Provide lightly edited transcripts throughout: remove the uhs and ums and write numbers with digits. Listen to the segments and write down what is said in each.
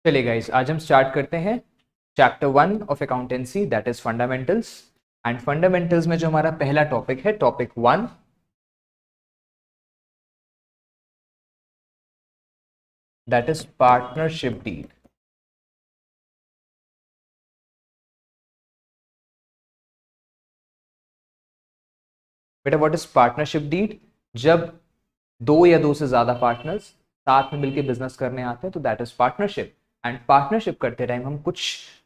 चलिए गाइस, आज हम स्टार्ट करते हैं chapter 1 of accountancy, that is fundamentals. And fundamentals में जो हमारा पहला टॉपिक है, topic 1, that is partnership deed. बेटा, व्हाट इज पार्टनरशिप डीड? जब दो या दो से ज्यादा पार्टनर्स साथ में मिलकर बिजनेस करने आते हैं तो that is partnership. And partnership करते टाइम हम कुछ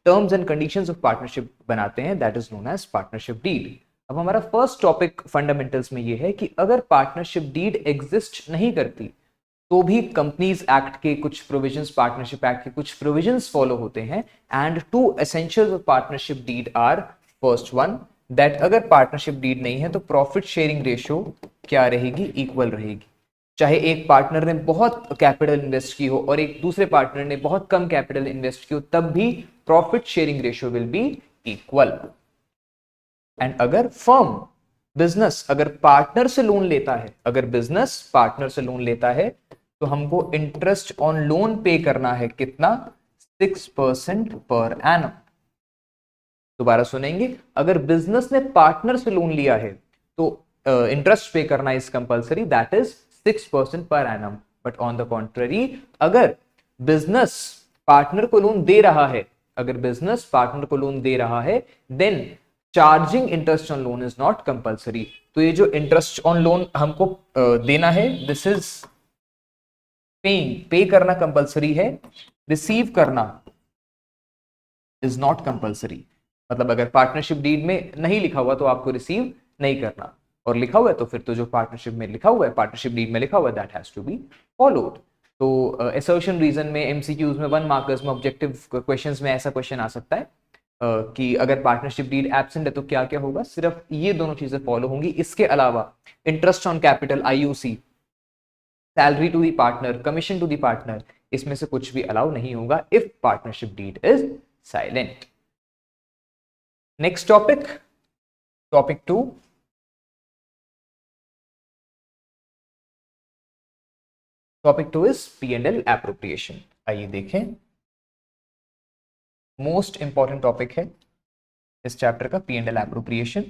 terms and conditions of partnership बनाते हैं, that is known as partnership deed. अब हमारा फर्स्ट टॉपिक फंडामेंटल्स में ये है कि अगर पार्टनरशिप डीड एग्जिस्ट नहीं करती तो भी कंपनीज एक्ट के कुछ प्रोविजंस, पार्टनरशिप एक्ट के कुछ प्रोविजंस फॉलो होते हैं। And two essentials of partnership deed are, first one, that अगर पार्टनरशिप डीड नहीं है तो प्रॉफिट शेयरिंग रेशियो क्या रहेगी? इक्वल रहेगी। चाहे एक पार्टनर ने बहुत कैपिटल इन्वेस्ट की हो और एक दूसरे पार्टनर ने बहुत कम कैपिटल इन्वेस्ट की हो, तब भी profit sharing ratio will be equal. And अगर फर्म, बिजनेस अगर पार्टनर से लोन लेता है, अगर बिजनेस पार्टनर से लोन लेता है तो हमको इंटरेस्ट ऑन लोन पे करना है कितना? 6% पर एनम। दोबारा सुनेंगे, अगर बिजनेस ने पार्टनर से लोन लिया है तो इंटरेस्ट पे करना is compulsory, that is 6% per annum. But on the contrary, अगर बिजनेस पार्टनर को लोन दे रहा है, अगर बिजनेस पार्टनर को लोन दे रहा है, then charging interest on loan is not compulsory. तो ये जो इंटरेस्ट ऑन लोन हमको देना है, दिस इज पेइंग, पे करना कंपल्सरी है, रिसीव करना इज नॉट कंपल्सरी। मतलब अगर पार्टनरशिप डीड में नहीं लिखा हुआ तो आपको रिसीव नहीं करना, और लिखा हुआ है तो फिर तो जो पार्टनरशिप में लिखा हुआ है, पार्टनरशिप डीड में लिखा हुआ है, that has to be followed. तो असर्शन रीजन में, एमसीक्यूज में, 1 मार्कर्स में, ऑब्जेक्टिव क्वेश्चंस में ऐसा क्वेश्चन आ सकता है कि अगर पार्टनरशिप डीड एब्सेंट है तो क्या क्या होगा। सिर्फ ये दोनों चीजें फॉलो होंगी, इसके अलावा interest on capital, IUC, salary to the partner, commission to the partner, इसमें से कुछ भी अलाउ नहीं होगा if partnership deed is silent. Next topic, topic 2, topic 2 is P&L appropriation. आइए देखें, मोस्ट इंपॉर्टेंट टॉपिक है इस चैप्टर का, P&L appropriation.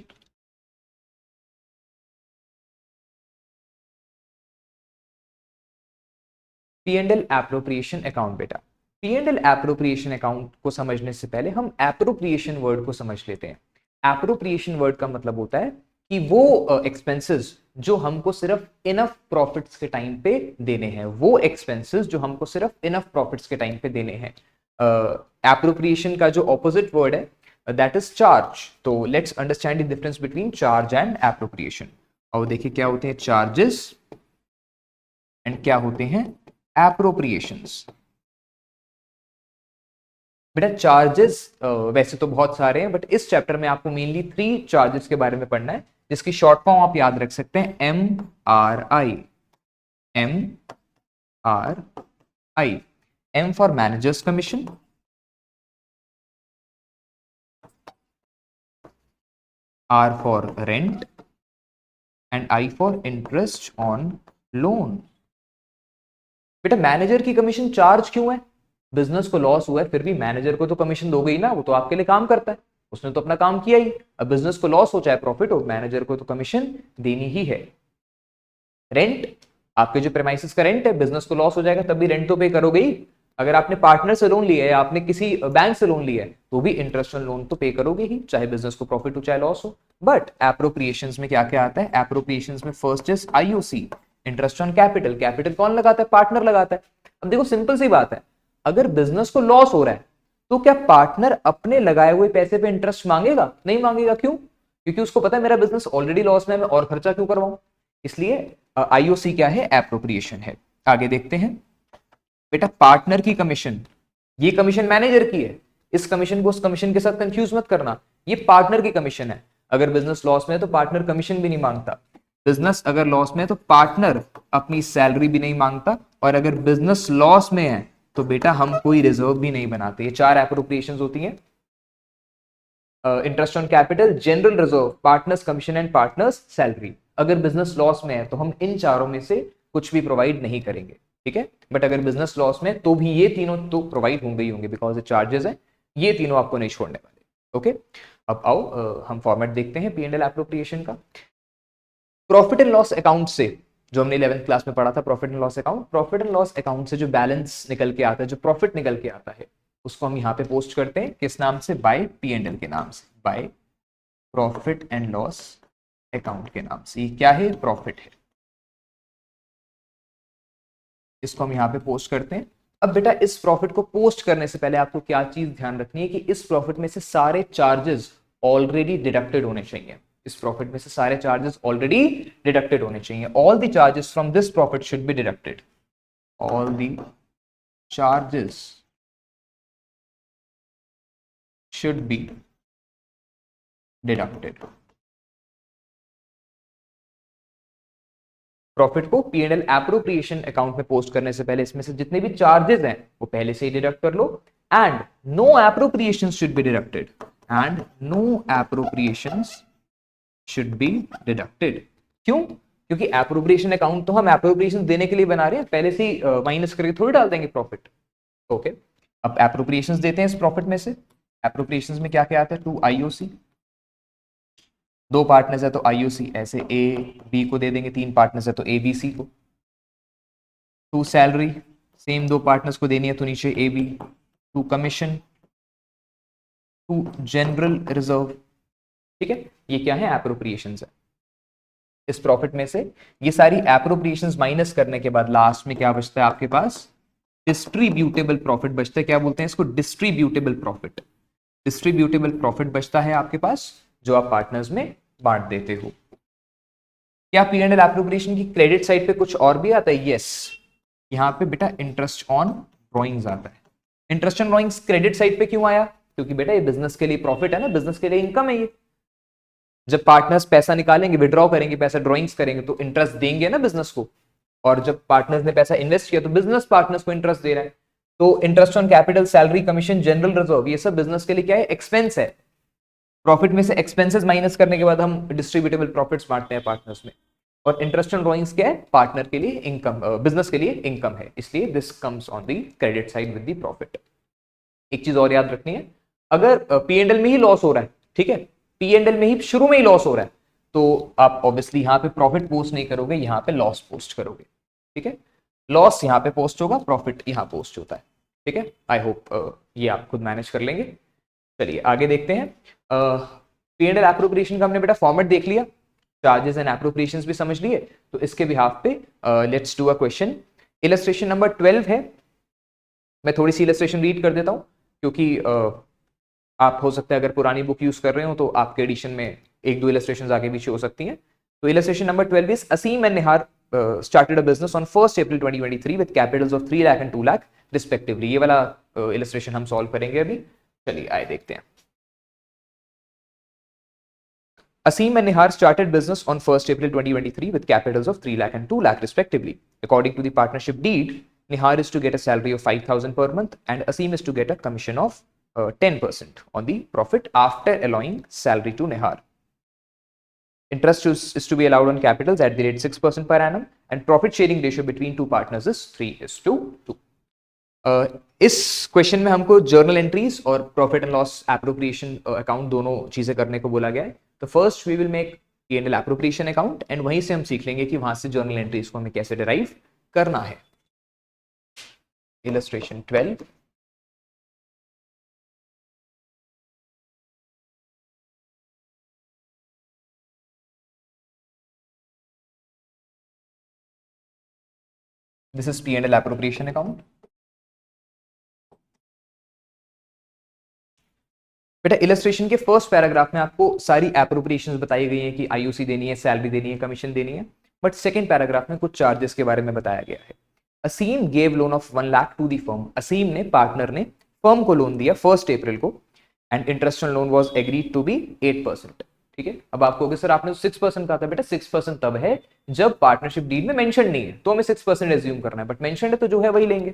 P&L appropriation account. बेटा, P&L एप्रोप्रिएशन अकाउंट को समझने से पहले हम एप्रोप्रिएशन वर्ड को समझ लेते हैं। एप्रोप्रिएशन वर्ड का मतलब होता है कि वो एक्सपेंसेस जो हमको सिर्फ इनफ प्रॉफिट्स के टाइम पे देने हैं, वो एक्सपेंसेस जो हमको सिर्फ इनफ प्रॉफिट्स के टाइम पे देने हैं। एप्रोप्रिएशन का जो ऑपोजिट वर्ड है दैट इज चार्ज। तो let's understand the difference between charge and appropriation. और देखिए क्या होते हैं चार्जेस एंड क्या होते हैं एप्रोप्रिएशंस। बेटा, चार्जेस वैसे तो बहुत सारे हैं, बट इस चैप्टर में आपको मेनली 3 चार्जेस के बारे में पढ़ना है, जिसकी शॉर्ट फॉर्म आप याद रख सकते हैं, MRI। MRI, M for managers commission, R for rent and I for interest on loan. बेटा, मैनेजर की कमीशन चार्ज क्यों है? बिजनेस को लॉस हुआ है फिर भी मैनेजर को तो कमीशन दोगे ही ना, वो तो आपके लिए काम करता है, उसने तो अपना काम किया ही। अब बिजनेस को लॉस हो चाहे प्रॉफिट हो, मैनेजर को तो कमीशन देनी ही है। रेंट, आपके जो प्रेमाइसिस का रेंट है, बिजनेस को लॉस हो जाएगा तब भी रेंट तो पे करोगे ही। अगर आपने पार्टनर से लोन लिया है, आपने किसी बैंक से लोन लिया है, तो भी इंटरेस्ट ऑन लोन तो पे करोगे ही, चाहे बिजनेस को प्रॉफिट हो चाहे लॉस हो। बट एप्रोप्रिएशंस में क्या क्या आता है? एप्रोप्रिएशंस में first is IOC, interest on capital. Capital कौन लगाता है? पार्टनर लगाता है। अब देखो, सिंपल सी बात है, अगर बिजनेस को लॉस हो रहा है तो क्या पार्टनर अपने लगाए हुए पैसे पे इंटरेस्ट मांगेगा? नहीं मांगेगा। क्यों? क्योंकि उसको पता है मेरा बिजनेस ऑलरेडी लॉस में है, मैं और खर्चा क्यों करवाऊं। इसलिए IOC क्या है? एप्रोप्रिएशन है। आगे देखते हैं। बेटा, पार्टनर की कमीशन, ये कमीशन मैनेजर की है, इस कमीशन को उस कमीशन के साथ कंफ्यूज मत करना, ये पार्टनर की कमीशन है। अगर बिजनेस लॉस में है तो पार्टनर कमीशन भी नहीं मांगता। बिजनेस अगर लॉस में है तो पार्टनर अपनी सैलरी भी नहीं मांगता, और अगर बिजनेस लॉस में है तो बेटा हम कोई रिजर्व भी नहीं बनाते। ये 4 एप्रोप्रिएशंस होती हैं। Interest on capital, general reserve, partners commission and partners salary. अगर बिजनेस लॉस में है तो हम इन चारों में से कुछ भी प्रोवाइड नहीं करेंगे। ठीक है। बट अगर बिजनेस लॉस में तो भी ये तीनों तो प्रोवाइड होंगे ही होंगे, बिकॉज ये चार्जेस हैं, ये तीनों आपको नहीं छोड़ने वाले। ओके, अब आओ हम फॉर्मेट देखते हैं P&L एप्रोप्रिएशन का। प्रॉफिट एंड लॉस अकाउंट से, जो हमने 11th क्लास में पढ़ा था, profit and loss account, profit and loss account से जो बैलेंस निकल के आता है, जो प्रॉफिट निकल के आता है, उसको हम यहाँ पे पोस्ट करते हैं किस नाम से, बाय P&L के नाम से, by profit and loss account के नाम से। ये क्या है, प्रॉफिट है, इसको हम यहाँ पे पोस्ट करते हैं। अब बेटा इस प्रॉफिट को पोस्ट करने से पहले आपको क्या चीज ध्यान रखनी है कि इस प्रॉफिट में से सारे चार्जेस ऑलरेडी डिडक्टेड होने चाहिए। इस प्रॉफिट में से सारे चार्जेस ऑलरेडी डिडक्टेड होने चाहिए। All the charges from this profit should be deducted, all the charges should be deducted. Profit को P&L एप्रोप्रिएशन अकाउंट में पोस्ट करने से पहले इसमें से जितने भी चार्जेस हैं वो पहले से ही डिडक्ट कर लो। And no appropriation should be deducted, and no appropriations should be deducted. क्यों? क्योंकि एप्रोप्रिएशन अकाउंट तो हम एप्रोप्रिएशन देने के लिए बना रहे हैं, पहले से ही माइनस करके थोड़ी डाल देंगे प्रॉफिट। ओके, अब एप्रोप्रिएशंस देते हैं इस प्रॉफिट में से। एप्रोप्रिएशंस में क्या क्या आता है, टू आईओसी, दो पार्टनर्स है तो आईओसी, ऐसे ए बी को दे देंगे, तीन पार्टनर्स है तो ए बी सी को। टू सैलरी, सेम दो पार्टनर्स को देनी है तो नीचे A B. To commission, to general reserve. ठीक है, ये क्या है, एप्रोप्रिएशंस है। इस प्रॉफिट में से ये सारी एप्रोप्रिएशंस माइनस करने के बाद लास्ट में क्या बचता है आपके पास, डिस्ट्रीब्यूटेबल प्रॉफिट बचता है। क्या बोलते हैं इसको, डिस्ट्रीब्यूटेबल प्रॉफिट। डिस्ट्रीब्यूटेबल प्रॉफिट बचता है आपके पास, जो आप पार्टनर्स में बांट देते हो। क्या P&L एप्रोप्रिएशन की क्रेडिट साइड पे कुछ और भी आता है? यस, यहाँ पे बेटा इंटरेस्ट ऑन ड्रॉइंग्स आता है। Interest on drawings credit side पे क्यों आया? क्योंकि बेटा ये बिजनेस के लिए प्रॉफिट है ना, बिजनेस के लिए इनकम है ये। जब पार्टनर्स पैसा निकालेंगे, विड्रॉ करेंगे पैसा, ड्रॉइंग्स करेंगे तो इंटरेस्ट देंगे ना बिजनेस को। और जब पार्टनर्स ने पैसा इन्वेस्ट किया तो बिजनेस पार्टनर्स को इंटरेस्ट दे रहा है। तो interest on capital, salary, commission, general reserve, ये सब बिजनेस के लिए क्या है, एक्सपेंस है। प्रॉफिट में से एक्सपेंसेस माइनस करने के बाद हम डिस्ट्रीब्यूटेबल प्रॉफिट्स बांटते हैं पार्टनर्स में। और इंटरेस्ट ऑन ड्रॉइंग्स क्या है, पार्टनर के लिए इनकम, बिजनेस के लिए इनकम है, इसलिए this comes on the credit side with the profit. एक चीज और याद रखनी है, अगर P&L में ही लॉस हो रहा है, ठीक है, P&L में ही शुरू में ही लॉस हो रहा है, तो आप ऑब्वियसली यहाँ पे प्रॉफिट पोस्ट नहीं करोगे, यहाँ पे लॉस पोस्ट करोगे। ठीक है, लॉस यहाँ पे पोस्ट होगा, प्रॉफिट यहाँ पोस्ट होता है। ठीक है, आई होप ये आप खुद मैनेज कर लेंगे। चलिए आगे देखते हैं। P&L एप्रोप्रिएशन का हमने बेटा फॉर्मेट देख लिया, चार्जेस एंड एप्रोप्रिएशंस भी समझ लिए, तो इसके बिहाफ पे let's do a question. Illustration number 12 है, मैं थोड़ी सी इलस्ट्रेशन रीड कर देता हूँ, क्योंकि आप हो सकता है अगर पुरानी बुक यूज कर रहे हो तो आपके एडिशन में एक दो इलस्ट्रेशन आगे पीछे हो सकती हैं। तो illustration number 12 is Aseem and Nihar started a business on 1st April 2023 with capitals of 3 lakh and 2 lakh respectively। ये वाला इलस्ट्रेशन हम सॉल्व करेंगे अभी। चलिए आए देखते हैं। Asim and Nihar started business on 1st April 2023 with capitals of 3 lakh and 2 lakh respectively. According to the partnership deed, Nihar is to get a salary of 5,000 per month and Asim is to get a commission of 10% on the profit after allowing salary to Nihar. Interest is to be allowed on capitals at the rate 6% per annum and profit sharing ratio between two partners is 3:2। इस question में हमको journal entries और profit and loss appropriation account दोनों चीजें करने को बोला गया है। तो first we will make P&L appropriation account and वहीं से हम सीख लेंगे कि वहां से जर्नल एंट्रीज को हमें कैसे डिराइव करना है। Illustration 12, this is P&L appropriation account. बेटा इलस्ट्रेशन के फर्स्ट पैराग्राफ में आपको सारी एप्रोप्रिएशंस बताई गई हैं कि आईओसी देनी है, सैलरी देनी है, कमीशन देनी है। बट सेकंड पैराग्राफ में कुछ चार्जेस के बारे में बताया गया है। Aseem gave loan of 1 lakh to the firm. Aseem ने, पार्टनर ने फर्म को लोन दिया 1 अप्रैल को and interest on loan was agreed to be 8%। ठीक है, अब आपको अगर सर आपने 6% कहा था, बेटा 6% तब है जब पार्टनरशिप डीड में मेंशन नहीं है, तो हमें 6% एज्यूम करना है, बट मेंशन है तो जो है वही लेंगे।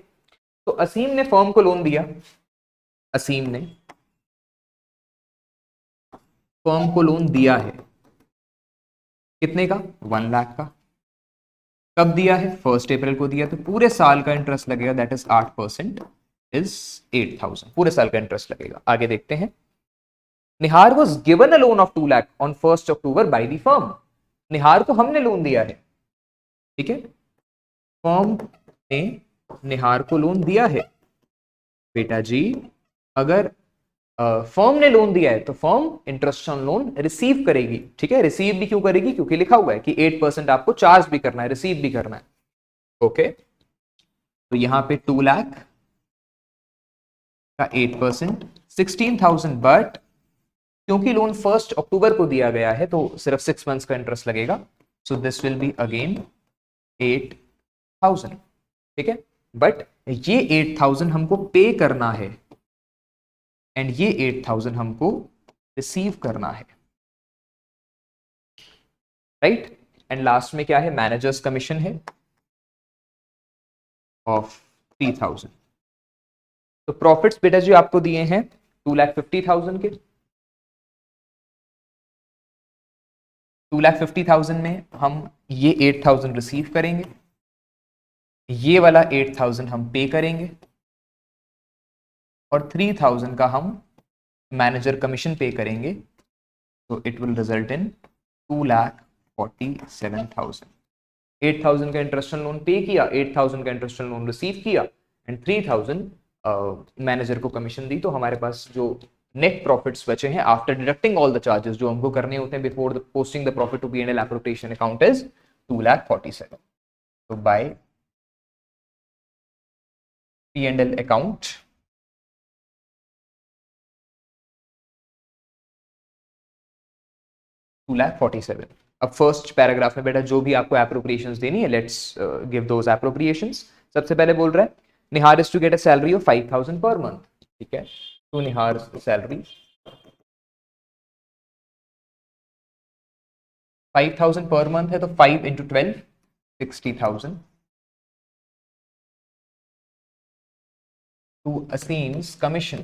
तो असीम ने फर्म को लोन दिया, असीम ने फर्म को लोन दिया है, कितने का, 1 लाख का। कब दिया है? 1 अप्रैल को दिया, तो पूरे साल का इंटरेस्ट लगेगा, दैट इज 8% इज 8,000, पूरे साल का इंटरेस्ट लगेगा। आगे देखते हैं। Nihar was given a loan of 2 lakh on 1 October by the firm. Nihar को हमने लोन दिया है, ठीक है, फर्म ने निहार को लोन दिया है। बेटा जी अगर फर्म ने लोन दिया है तो firm interest on loan receive करेगी, ठीक है। रिसीव भी क्यों करेगी? क्योंकि लिखा हुआ है कि 8% आपको चार्ज भी करना है, रिसीव भी करना है। ओके, तो यहां पे 2 लाख का 8% 16,000, बट क्योंकि लोन 1 अक्टूबर को दिया गया है तो सिर्फ 6 मंथ्स का इंटरेस्ट लगेगा। So this will be again 8,000, ठीक है। बट ये 8,000 हमको पे करना है एंड ये 8,000 हमको रिसीव करना है, राइट। एंड लास्ट में क्या है? मैनेजर्स कमीशन है ऑफ 3,000। तो प्रॉफिट्स बेटा जी आपको दिए हैं 2,50,000 के। 2,50,000 में हम ये 8,000 रिसीव करेंगे, ये वाला 8,000 हम पे करेंगे और 3,000 का हम मैनेजर कमीशन पे करेंगे। तो इट विल रिजल्ट इन 2,47,000। 8,000 का इंटरेस्ट ऑन लोन पे किया, 8,000 का इंटरेस्ट ऑन लोन रिसीव किया एंड 3,000 मैनेजर को कमीशन दी। तो हमारे पास जो नेट प्रॉफिट्स बचे हैं after deducting all the charges जो हमको करने होते हैं before the posting the profit to P&L appropriation account is 2,47,000। तो बाय P&L अकाउंट $2,47,000। अब फर्स्ट पैराग्राफ में बेटा जो भी आपको एप्रोप्रिएशंस देनी है, लेट्स गिव दोज एप्रोप्रिएशंस। सबसे पहले बोल रहा है Nihar is to get a salary of 5,000 per month, ठीक है। तो निहार सैलरी 5,000 पर मंथ है, तो 5 into 12 60,000 to Aseem's commission.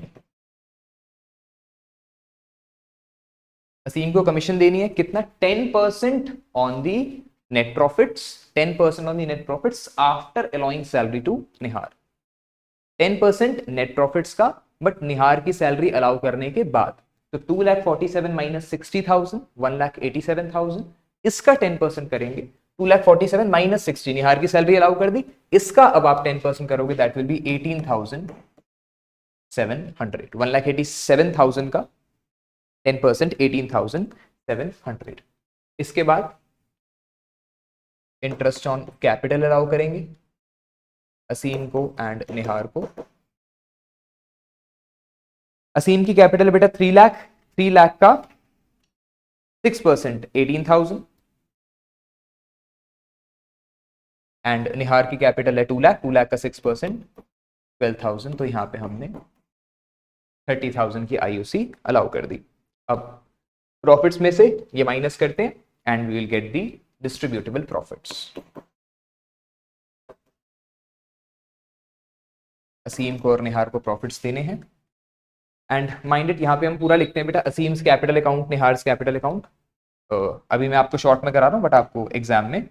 Aseem को कमीशन देनी है कितना? 10% on the net profits, 10% on the net profits after allowing salary to Nihar. 10% net profits का, बट निहार की सैलरी अलाउ करने के बाद। तो 2,47,000 माइनस 60,000 1,87,000, इसका 10% करेंगे। 2,47,000 माइनस 60, निहार की सैलरी अलाउ कर दी, इसका अब आप 10% करोगे, दैट विल बी 18,700। 1,87,000 का 10% 18,700। इसके बाद इंटरेस्ट ऑन कैपिटल अलाउ करेंगे असीम को एंड निहार को। असीम की कैपिटल बेटा 3 लाख, 3 लाख का 6% 18,000 एंड निहार की कैपिटल है 2 लाख, 2 लाख का 6% 12,000। तो यहां पे हमने 30,000 की आईओसी अलाउ कर दी। अब प्रॉफिट्स में से ये माइनस करते हैं and we will get the distributable profits. Aseem को और निहार को प्रॉफिट्स देने हैं एंड माइंडेड यहां पे हम पूरा लिखते हैं बेटा असीम्स कैपिटल अकाउंट, निहार्स कैपिटल अकाउंट। अभी मैं आपको शॉर्ट में करा रहा हूं, बट आपको एग्जाम में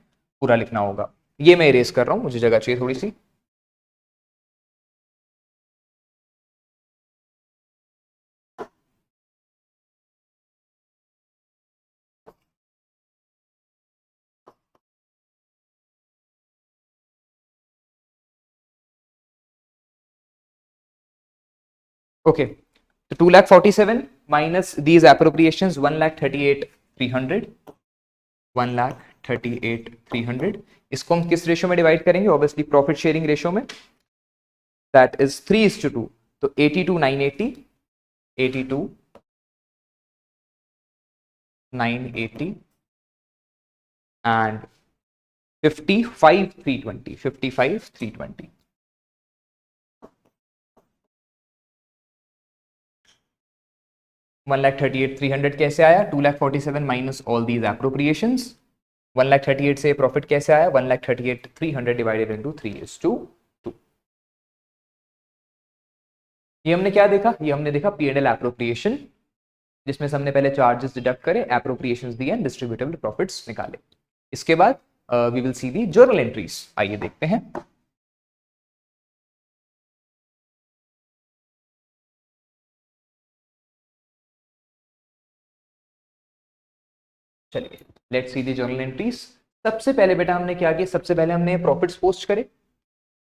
पूरा लिखना होगा। ये मैं इरेज कर रहा हूं, मुझे जगह चाहिए थोड़ी सी। ओके, तो 2,47,000 माइनस दीज एप्रोप्रिएशंस 1,38,300, 1,38,300। इसको हम किस रेशियो में डिवाइड करेंगे? ऑब्वियसली प्रॉफिट शेयरिंग रेशियो में, दैट इज 3:2। तो 82,980, 82,980 एंड 55,320, 55,320। 1,38,300 कैसे आया? 2,47,000 माइनस ऑल दीज एप्रोप्रिएशंस। 1,38,000 से प्रॉफिट कैसे आया? 1,38,300 डिवाइडेड इनटू 3:2। ये हमने क्या देखा? ये हमने देखा P&L एप्रोप्रिएशन, जिसमें से हमने पहले चार्जेस डिडक्ट करे, एप्रोप्रिएशंस दिए, डिस्ट्रीब्यूटेबल प्रॉफिट्स निकाले। इसके बाद we will see the journal entries. आइए देखते हैं। चलिए let's see the journal entries. सबसे पहले बेटा हमने क्या किया, सबसे पहले हमने प्रॉफिट्स पोस्ट करे।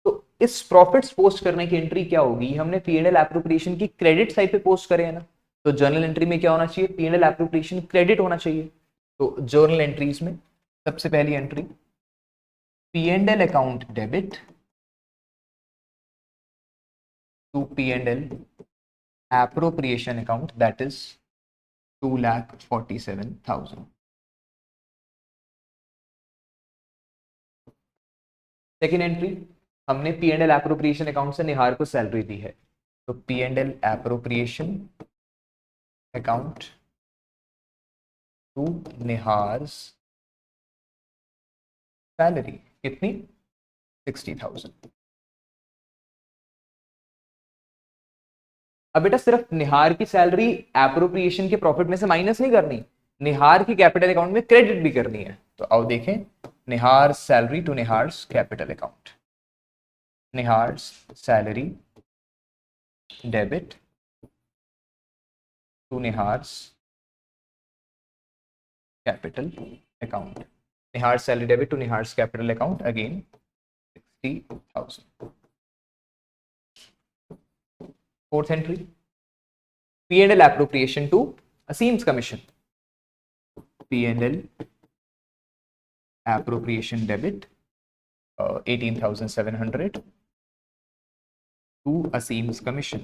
तो इस प्रॉफिट्स पोस्ट करने की एंट्री क्या होगी, हमने P&L एप्रोप्रिएशन की क्रेडिट साइड पे पोस्ट करे है ना, तो जर्नल एंट्री में क्या होना चाहिए, P&L एप्रोप्रिएशन क्रेडिट होना चाहिए। तो जर्नल एंट्रीज में सबसे पहली entry P&L account debit to P&L appropriation account, that is 2,47,000. Second entry हमने P&L एप्रोप्रिएशन अकाउंट से निहार को सैलरी दी है, तो P&L appropriation account to Nihar's salary कितनी, 60,000। अब बेटा सिर्फ निहार की सैलरी एप्रोप्रिएशन के प्रॉफिट में से माइनस नहीं करनी, निहार की कैपिटल अकाउंट में क्रेडिट भी करनी है। तो आओ देखें, Nihar salary to Nihar's capital account, Nihar's salary debit to Nihar's capital account, Nihar's salary debit to Nihar's capital account again 60,000। Fourth entry P&L appropriation to Asim's commission, P&L appropriation debit 18,700 to Asim's commission,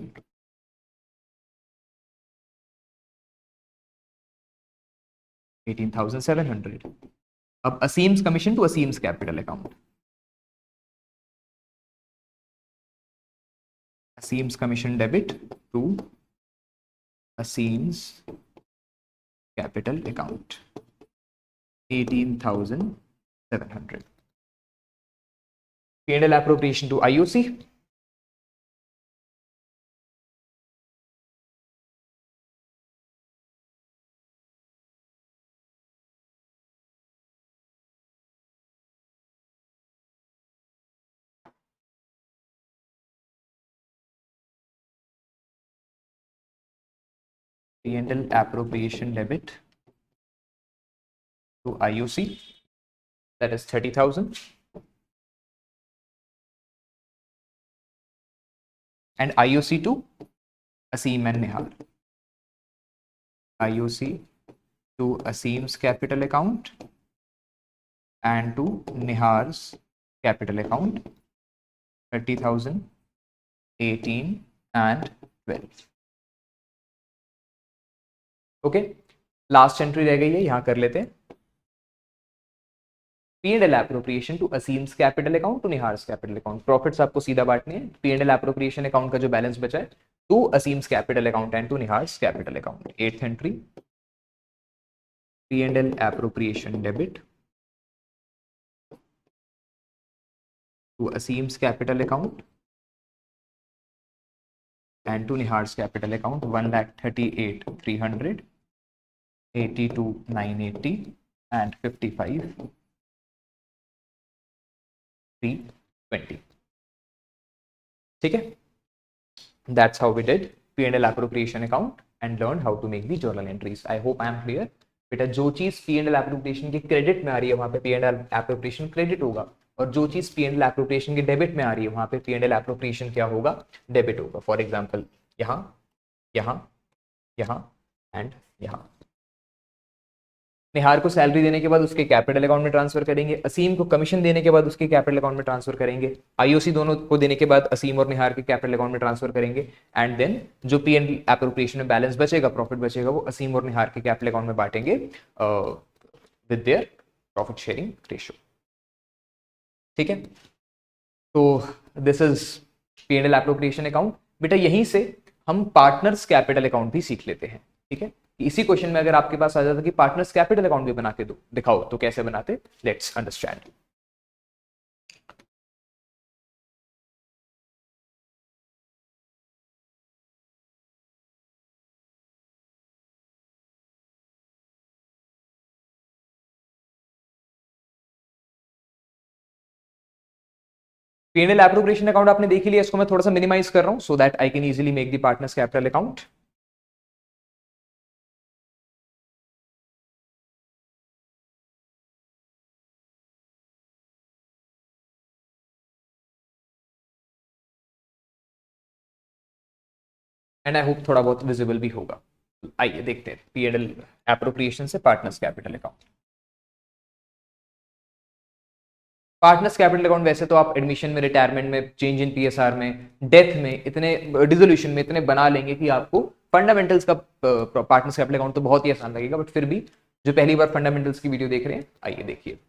18,700। अब Asim's commission to Asim's capital account, Asim's commission debit to Asim's capital account 18,700। P&L appropriation to IOC, P&L appropriation debit to IOC, that is 30,000, and IOC to Asim and Nihar, IOC to Asim's capital account and to Nihar's capital account 30,000, 18 and 12। Okay, last entry रह गई है, यहां कर लेते हैं। P&L appropriation to Aseem's capital account to Nihar's capital account, profits आपको सीधा बांटने हैं। P&L एप्रोप्रिएशन अकाउंट का जो बैलेंस बचा है to Aseem's capital account and to Nihar's capital account. Eighth entry P&L appropriation debit to Aseem's capital account and to Nihar's capital account 1,38,300, 82,980 and 55,320। ठीक है, that's how we did P&L appropriation account and learned how to make the journal entries. I hope I am clear। बेटा जो चीज P&L appropriation के credit में आ रही है वहां पे P&L appropriation क्रेडिट होगा, और जो चीज P&L एप्रोप्रिएशन की डेबिट में आ रही है वहां पे P&L एप्रोप्रिएशन क्या होगा, डेबिट होगा। फॉर एग्जांपल यहां, यहां, यहां एंड यहां। निहार को सैलरी देने के बाद उसके कैपिटल अकाउंट में ट्रांसफर करेंगे, असीम को कमीशन देने के बाद उसके कैपिटल अकाउंट में ट्रांसफर करेंगे, आईओसी दोनों को देने के बाद असीम और निहार के कैपिटल अकाउंट में ट्रांसफर करेंगे, एंड देन जो P&L एप्रोप्रिएशन में बैलेंस बचेगा, प्रॉफिट बचेगा, वो असीम और निहार के कैपिटल अकाउंट में बांटेंगे with their profit sharing ratio. ठीक है, तो this is P&L appropriation account. बेटा यहीं से हम पार्टनर्स कैपिटल अकाउंट भी सीख लेते हैं। ठीक है, इसी क्वेश्चन में अगर आपके पास आ जाता कि पार्टनर्स कैपिटल अकाउंट भी बना के दो, दिखाओ तो कैसे बनाते, let's understand. P&L appropriation account आपने देख लिया, इसको मैं थोड़ा सा मिनिमाइज कर रहा हूं so that I can easily make the partners capital account. And I hope थोड़ा बहुत विजिबल भी होगा. आइए देखते हैं P&L एप्रोप्रिएशन से partners capital account. Partners capital account वैसे तो आप एडमिशन में, रिटायरमेंट में, चेंज इन पीएसआर में, डेथ में, इतने डिसोल्यूशन में इतने बना लेंगे कि आपको फंडामेंटल्स का पार्टनर्स कैपिटल अकाउंट तो बहुत ही आसान लगेगा. बट फिर भी जो पहली बार फंडामेंटल्स की वीडियो देख रहे हैं, आइए देखिए.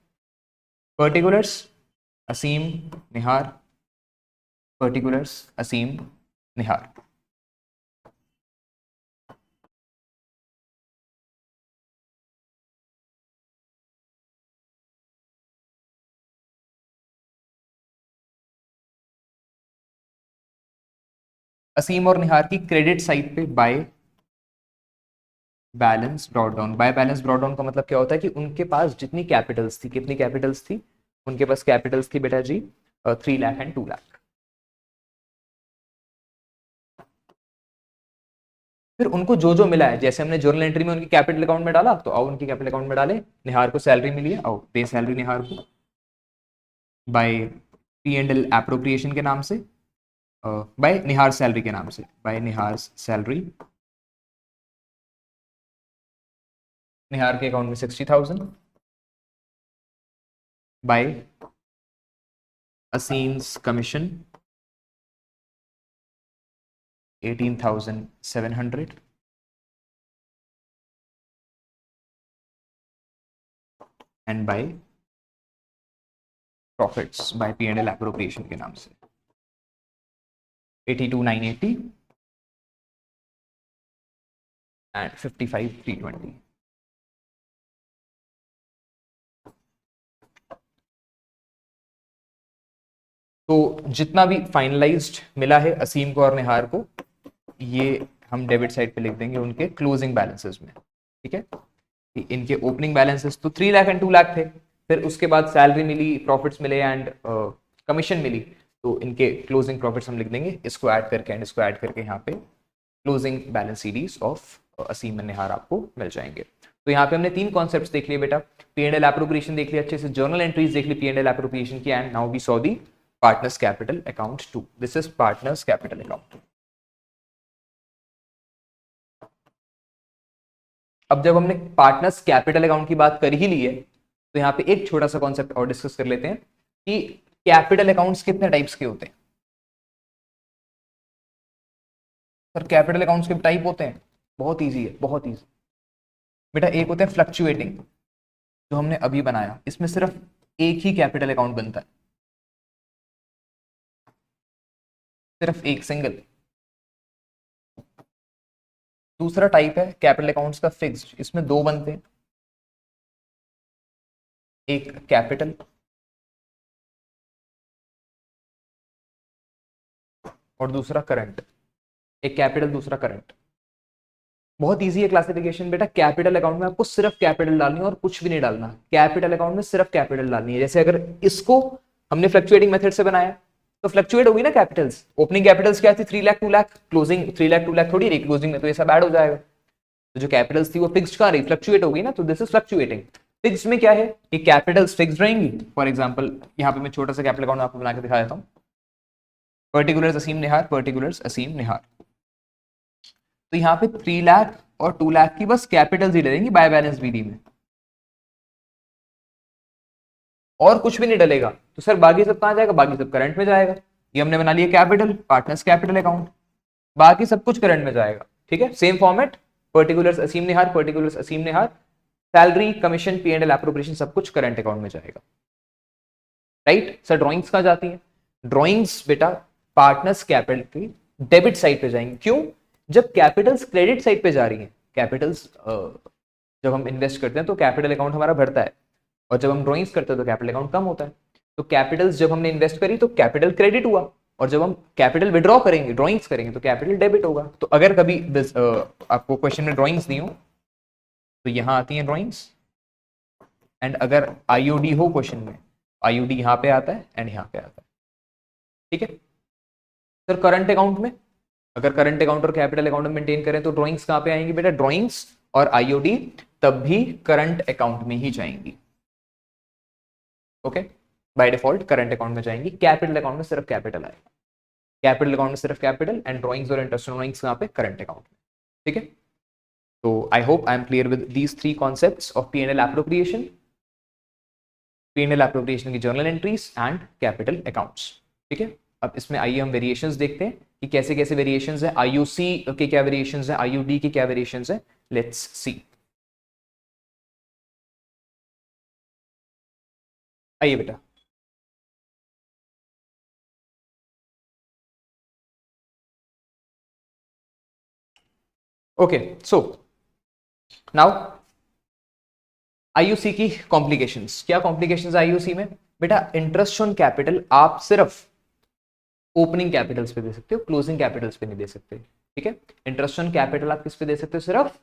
पर्टिकुलर्स असीम निहार, पर्टिकुलर्स असीम निहार. असीम और निहार की क्रेडिट साइड पे by balance brought down. By balance brought down का मतलब क्या होता है कि उनके पास जितनी कैपिटल्स थी, कितनी कैपिटल्स थी, उनके पास कैपिटल्स थी बेटा जी 3 लाख एंड 2 लाख. फिर उनको जो जो मिला है, जैसे हमने जर्नल एंट्री में उनकी कैपिटल अकाउंट में डाला, तो आओ उनकी कैपिटल अकाउंट में डाले. निहार को सैलरी मिली है, आओ पे सैलरी निहार को बाय P&L एप्रोप्रिएशन के नाम से, बाय निहार सैलरी के नाम से, बाय निहार सैलरी. निहार के अकाउंट में 60,000 by Aseem's commission 18,700 and by profits by P&L appropriation के नाम से 82,980 एंड 55,320. तो जितना भी फाइनलाइज्ड मिला है असीम को और निहार को, ये हम डेबिट साइड पे लिख देंगे उनके क्लोजिंग बैलेंसेस में. ठीक है, इनके ओपनिंग बैलेंसेस तो 3 लाख एंड 2 लाख थे. फिर उसके बाद सैलरी मिली, प्रॉफिट्स मिले एंड कमीशन मिली, तो इनके क्लोजिंग प्रॉफिट्स हम लिख देंगे इसको ऐड करके एंड इसको ऐड करके. यहाँ पे closing balance series of Aseem and Nihar आपको मिल जाएंगे. तो यहाँ पे हमने 3 कॉन्सेप्ट्स देख लिए बेटा. P&L एप्रोप्रिएशन देख लिया अच्छे से, जर्नल एंट्रीज देख ली P&L एप्रोप्रिएशन की, and now we saw the partners capital account 2. This is partners capital account. अब जब हमने पार्टनर्स कैपिटल अकाउंट की बात कर ही ली है, तो यहाँ पे एक छोटा सा कॉन्सेप्ट और डिस्कस कर लेते हैं कि कैपिटल अकाउंट्स कितने टाइप्स के होते हैं. सर कैपिटल अकाउंट्स के टाइप होते हैं, बहुत इजी है, बहुत इजी बेटा. एक होते हैं फ्लक्चुएटिंग, जो हमने अभी बनाया, इसमें सिर्फ एक ही कैपिटल अकाउंट बनता है, सिर्फ एक सिंगल. दूसरा टाइप है कैपिटल अकाउंट्स का फिक्स्ड, इसमें 2 बनते हैं, एक कैपिटल और दूसरा करंट. एक कैपिटल दूसरा करंट. बहुत इजी है क्लासिफिकेशन बेटा. कैपिटल अकाउंट में आपको सिर्फ कैपिटल डालनी है और कुछ भी नहीं डालना. कैपिटल अकाउंट में सिर्फ कैपिटल डालनी है. जैसे अगर इसको हमने फ्लक्चुएटिंग मेथड से बनाया, तो फ्लक्चुएट होगी ना कैपिटल्स. ओपनिंग कैपिटल्स क्या थी 3 लाख 2 लाख, क्लोजिंग 3 लाख 2 लाख थोड़ी रही क्लोजिंग में, तो ये सब ऐड हो जाएगा. तो जो कैपिटल्स थी वो फिक्स्ड कहाँ रही, फ्लक्चुएट होगी ना, तो दिस इज फ्लक्चुएटिंग. फिक्स्ड में क्या है कि कैपिटल्स फिक्स्ड रहेंगी. फॉर एग्जांपल यहाँ पे मैं छोटा सा कैपिटल अकाउंट आपको बना के दिखा देता हूँ. पर्टिकुलर्स असीम निहार, पर्टिकुलर्स असीम निहार. तो यहाँ पे 3 लाख और 2 लाख की बस कैपिटल्स ही डलेंगी बाय बैलेंस बीडी में, और कुछ भी नहीं डलेगा. तो सर बाकी सब कहाँ जाएगा, बाकी सब करंट में जाएगा. ये हमने बना लिया कैपिटल, पार्टनर्स कैपिटल अकाउंट, बाकी सब कुछ करंट में जाएगा. ठीक है, सेम फॉर्मेट, पर्टिकुलर्स असीम निहार, पर्टिकुलर्स असीम निहार, सैलरी कमीशन P&L एप्रोप्रिएशन सब कुछ करंट अकाउंट में जाएगा. Right sir. ड्रॉइंग्स कहाँ जाती हैं, ड्रॉइंग्स बेटा पार्टनर्स कैपिटल की डेबिट साइड पे जाएंगे. क्यों, जब कैपिटल्स क्रेडिट साइड पे जा रही हैं, कैपिटल्स जब हम इन्वेस्ट करते हैं तो कैपिटल अकाउंट हमारा बढ़ता है, और जब हम ड्रॉइंग्स करते हैं तो कैपिटल अकाउंट कम होता है. तो कैपिटल्स जब हमने इन्वेस्ट करी तो कैपिटल क्रेडिट हुआ, और जब हम कैपिटल विड्रॉ करेंगे, ड्रॉइंग्स करेंगे, तो कैपिटल डेबिट होगा. तो अगर कभी आपको क्वेश्चन में ड्रॉइंग्स दी हो तो यहाँ आती हैं ड्रॉइंग्स, एंड अगर आईओडी हो क्वेश्चन में, आईओडी यहाँ पे आता है एंड यहाँ पे आता है. ठीक है सर। करंट अकाउंट में, अगर करंट अकाउंट और कैपिटल अकाउंट में मेंटेन करें तो ड्राइंग्स कहां पे आएंगी बेटा? ड्राइंग्स और आईओडी तब भी करंट अकाउंट में ही जाएंगी। Okay, by default current account में जाएंगी। कैपिटल अकाउंट में सिर्फ कैपिटल आएगा, कैपिटल अकाउंट में सिर्फ कैपिटल, एंड ड्राइंग्स और इंटरेस्ट ड्राइंग्स कहां पे? करंट अकाउंट में। ठीक है, तो I hope I am clear with these three concepts of P and L appropriation, P and L appropriation की journal entries and capital accounts. ठीक है, अब इसमें आइए हम वेरिएशंस देखते हैं कि कैसे कैसे वेरिएशंस है, आईयूसी के क्या वेरिएशंस है, आईयूडी के क्या वेरिएशंस है। लेट्स सी, आइए बेटा। ओके, सो नाउ आईयूसी की कॉम्प्लिकेशंस। क्या कॉम्प्लिकेशंस आईयूसी में बेटा? इंटरेस्ट ऑन कैपिटल आप सिर्फ ओपनिंग कैपिटल्स पे दे सकते हो, क्लोजिंग कैपिटल्स पे नहीं दे सकते। ठीक है, इंटरेस्ट ऑन कैपिटल आप किस पे दे सकते हो? सिर्फ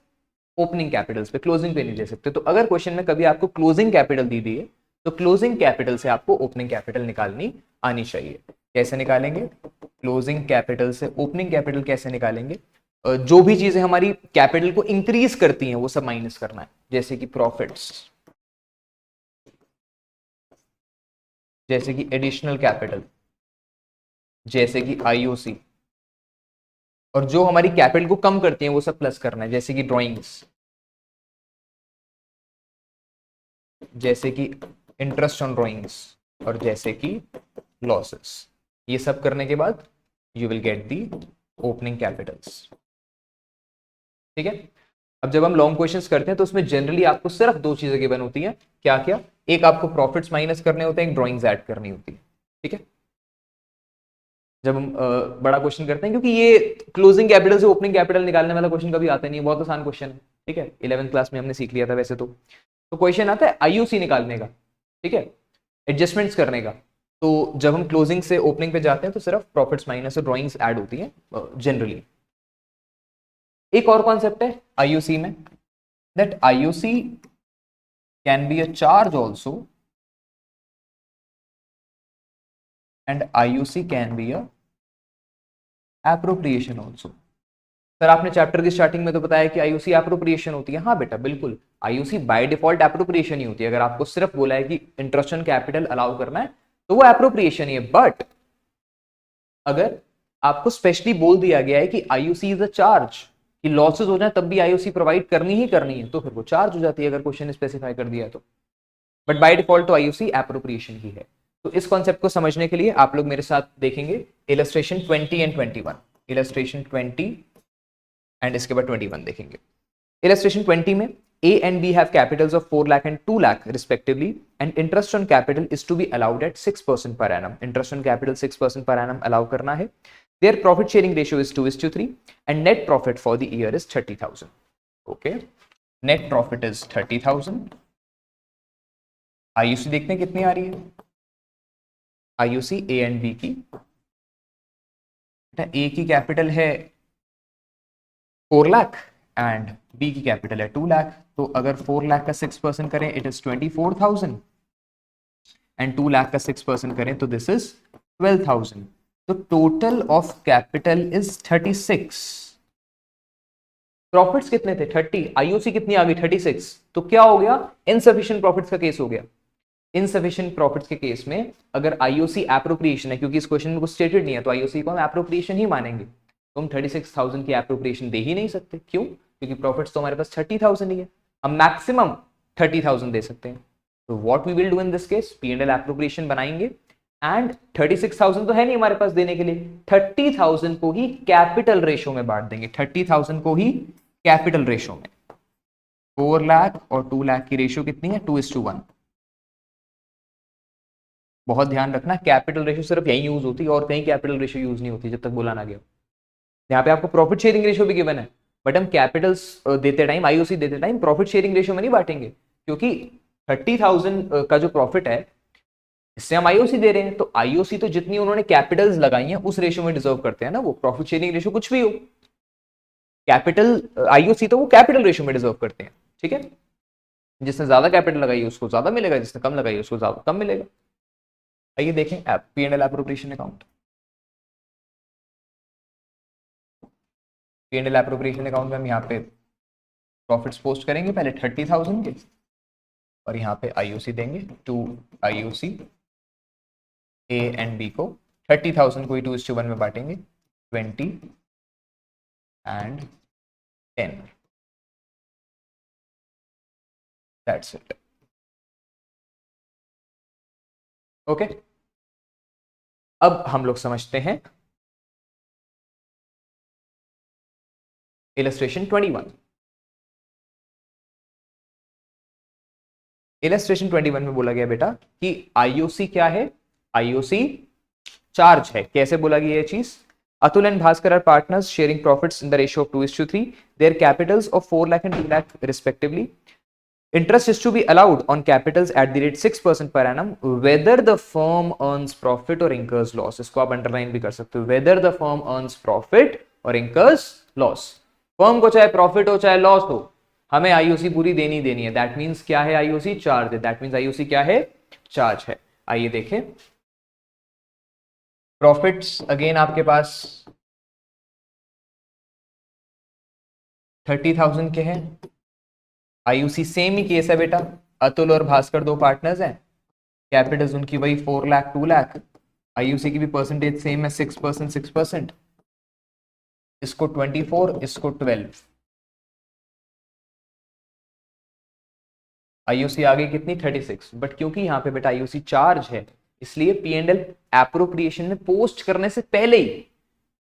ओपनिंग कैपिटल्स पे, क्लोजिंग पे नहीं दे सकते। तो अगर क्वेश्चन में कभी आपको क्लोजिंग कैपिटल दी दी है तो क्लोजिंग कैपिटल से आपको ओपनिंग कैपिटल निकालनी आनी चाहिए। कैसे निकालेंगे? क्लोजिंग कैपिटल से ओपनिंग कैपिटल कैसे निकालेंगे? जो भी चीजें हमारी कैपिटल को इंक्रीज करती हैं वो सब माइनस करना है, जैसे कि प्रॉफिट्स, जैसे कि एडिशनल कैपिटल, जैसे कि आईओसी, और जो हमारी कैपिटल को कम करती हैं वो सब प्लस करना है, जैसे कि ड्राइंग्स, जैसे कि इंटरेस्ट ऑन ड्राइंग्स, और जैसे कि लॉसेस। ये सब करने के बाद you will get the opening Capitals. ठीक है, अब जब हम लॉन्ग क्वेश्चंस करते हैं तो उसमें जनरली आपको सिर्फ दो चीजें गिवन होती हैं। क्या क्या? एक आपको प्रॉफिट्स माइनस करने होते हैं, एक ड्राइंग्स ऐड करनी होती है। ठीक है, जब हम बड़ा क्वेश्चन करते हैं, क्योंकि ये क्लोजिंग कैपिटल से ओपनिंग कैपिटल निकालने वाला क्वेश्चन कभी आता नहीं है, बहुत आसान क्वेश्चन है। ठीक है, 11th क्लास में हमने सीख लिया था वैसे तो क्वेश्चन आता है आईयूसी निकालने का, ठीक है, एडजस्टमेंट्स करने का। तो जब हम क्लोजिंग से ओपनिंग पे जाते हैं तो सिर्फ प्रॉफिट्स माइनस और ड्राइंग्स ऐड होती हैं जनरली। एक और कॉन्सेप्ट है आईयूसी में, that IUC can be a charge also and IUC can be a appropriation also. Sir आपने चैप्टर की स्टार्टिंग में तो बताया कि आईयूसी एप्रोप्रिएशन होती है। हाँ बेटा बिल्कुल, आईयूसी बाय डिफॉल्ट एप्रोप्रिएशन ही होती है। अगर आपको सिर्फ बोला है कि इंटरेस्ट ऑन कैपिटल अलाउ करना है तो वो एप्रोप्रिएशन ही है। बट अगर आपको स्पेशली बोल दिया गया है कि आईयूसी इज अ चार्ज, कि लॉसेस हो जाए तब भी आईयूसी प्रोवाइड करनी ही करनी है, तो फिर वो चार्ज हो जाती है अगर क्वेश्चन स्पेसिफाई कर दिया तो। बट बाय डिफॉल्ट तो आईयूसी एप्रोप्रिएशन ही है। तो इस कॉन्सेप्ट को समझने के लिए आप लोग मेरे साथ देखेंगे इलस्ट्रेशन 20 एंड 21, इलस्ट्रेशन 20 एंड इसके बाद 21 देखेंगे। इलस्ट्रेशन 20 में A and B have capitals of 4 lakh and 2 lakh respectively, and interest on capital is to be allowed at 6% per annum. Interest on capital 6% per annum allow करना है। Their profit sharing ratio is 2:3 and net profit for the year is 30,000. Okay, net profit is 30,000. IUC देखते हैं कितनी आ रही है। IUC A and B की, A की capital है 4 लाख एंड बी की कैपिटल है 2 लाख। तो अगर 4 लाख का 6% करें इट इज 24,000 एंड 2 लाख का 6% करें तो दिस इज 12,000। तो total of capital is 36। Profits कितने थे? 30। आईयूसी कितनी आ गई? 36। तो क्या हो गया? इनसफिशिएंट प्रॉफिट्स का केस हो गया। इनसफिशिएंट प्रॉफिट्स के केस में अगर आईओसी एप्रोप्रिएशन है, क्योंकि इस क्वेश्चन में कुछ स्टेटेड नहीं है, तो आईओसी को हम एप्रोप्रिएशन ही मानेंगे। तो हम 36,000 की एप्रोप्रिएशन दे ही नहीं सकते। क्यों? क्योंकि प्रॉफिट्स तो हमारे पास 30,000 ही है, हम मैक्सिमम 30,000 दे सकते हैं। तो what we will do in this case, P and L appropriation बनाएंगे एंड 36,000 तो है नहीं हमारे पास देने के लिए, 30,000 को ही कैपिटल रेशो में बांट देंगे। 30,000 को ही कैपिटल रेशो में। 4 लाख और 2 लाख की रेशो कितनी है? 2:1। बहुत ध्यान रखना, कैपिटल रेशियो सिर्फ यही यूज होती है और कहीं कैपिटल रेशियो यूज नहीं होती जब तक बोला ना गया। यहाँ पे आपको प्रॉफिट शेयरिंग रेशियो भी गिवन है, बट हम कैपिटल्स देते टाइम, आईओसी देते टाइम प्रॉफिट शेयरिंग रेशियो में नहीं बांटेंगे, क्योंकि 30,000 का जो प्रॉफिट है इससे हम आईओसी दे रहे हैं। तो आईओसी तो जितनी उन्होंने कैपिटल्स लगाई हैं उस रेशियो में डिजर्व करते हैं ना वो। प्रॉफिट शेयरिंग रेशियो कुछ भी हो, कैपिटल आईओसी तो वो कैपिटल रेशियो में डिजर्व करते हैं। ठीक है, जिसने ज्यादा कैपिटल लगाई है उसको ज्यादा मिलेगा, जिसने कम लगाई है उसको ज्यादा कम मिलेगा। आइए देखें P and L appropriation account. P&L appropriation account में हम यहाँ पे प्रॉफिट्स पोस्ट करेंगे पहले 30,000 के, और यहाँ पे IOC देंगे, to IOC A and B को 30,000 को ही 2:1 में बांटेंगे, 20 एंड 10, दैट्स इट। ओके, अब हम लोग समझते हैं इलस्ट्रेशन 21। इलस्ट्रेशन 21 में बोला गया बेटा कि IOC क्या है, IOC चार्ज है। कैसे बोला गया ये चीज? Atul and Bhaskar are partners sharing profits in the ratio of 2:3, their capitals of 4 lakh and 2 lakh respectively. Interest is to be allowed on capitals at the rate 6% per annum whether the firm earns profit or incurs loss। इसको आप underline भी कर सकते हो, whether the firm earns profit or incurs loss। Firm को चाहे profit हो चाहे लॉस हो, हमें IOC पूरी देनी देनी है। दैट मीन्स क्या है? IOC चार्ज है। दैट मीन्स IOC क्या है? चार्ज है। आइए देखें प्रॉफिट्स। अगेन आपके पास 30,000 के हैं। IOC सेम ही केस है बेटा, अतुल और भास्कर दो पार्टनर्स हैं, कैपिटल्स उनकी वही 4 लाख 2 लाख। IOC की भी परसेंटेज सेम है, 6%, 6%। इसको 24, इसको 12। IOC आ गई कितनी? 36। बट क्योंकि यहाँ पे बेटा IOC चार्ज है, इसलिए P&L एप्रोप्रिएशन में पोस्ट करने से पहले ही,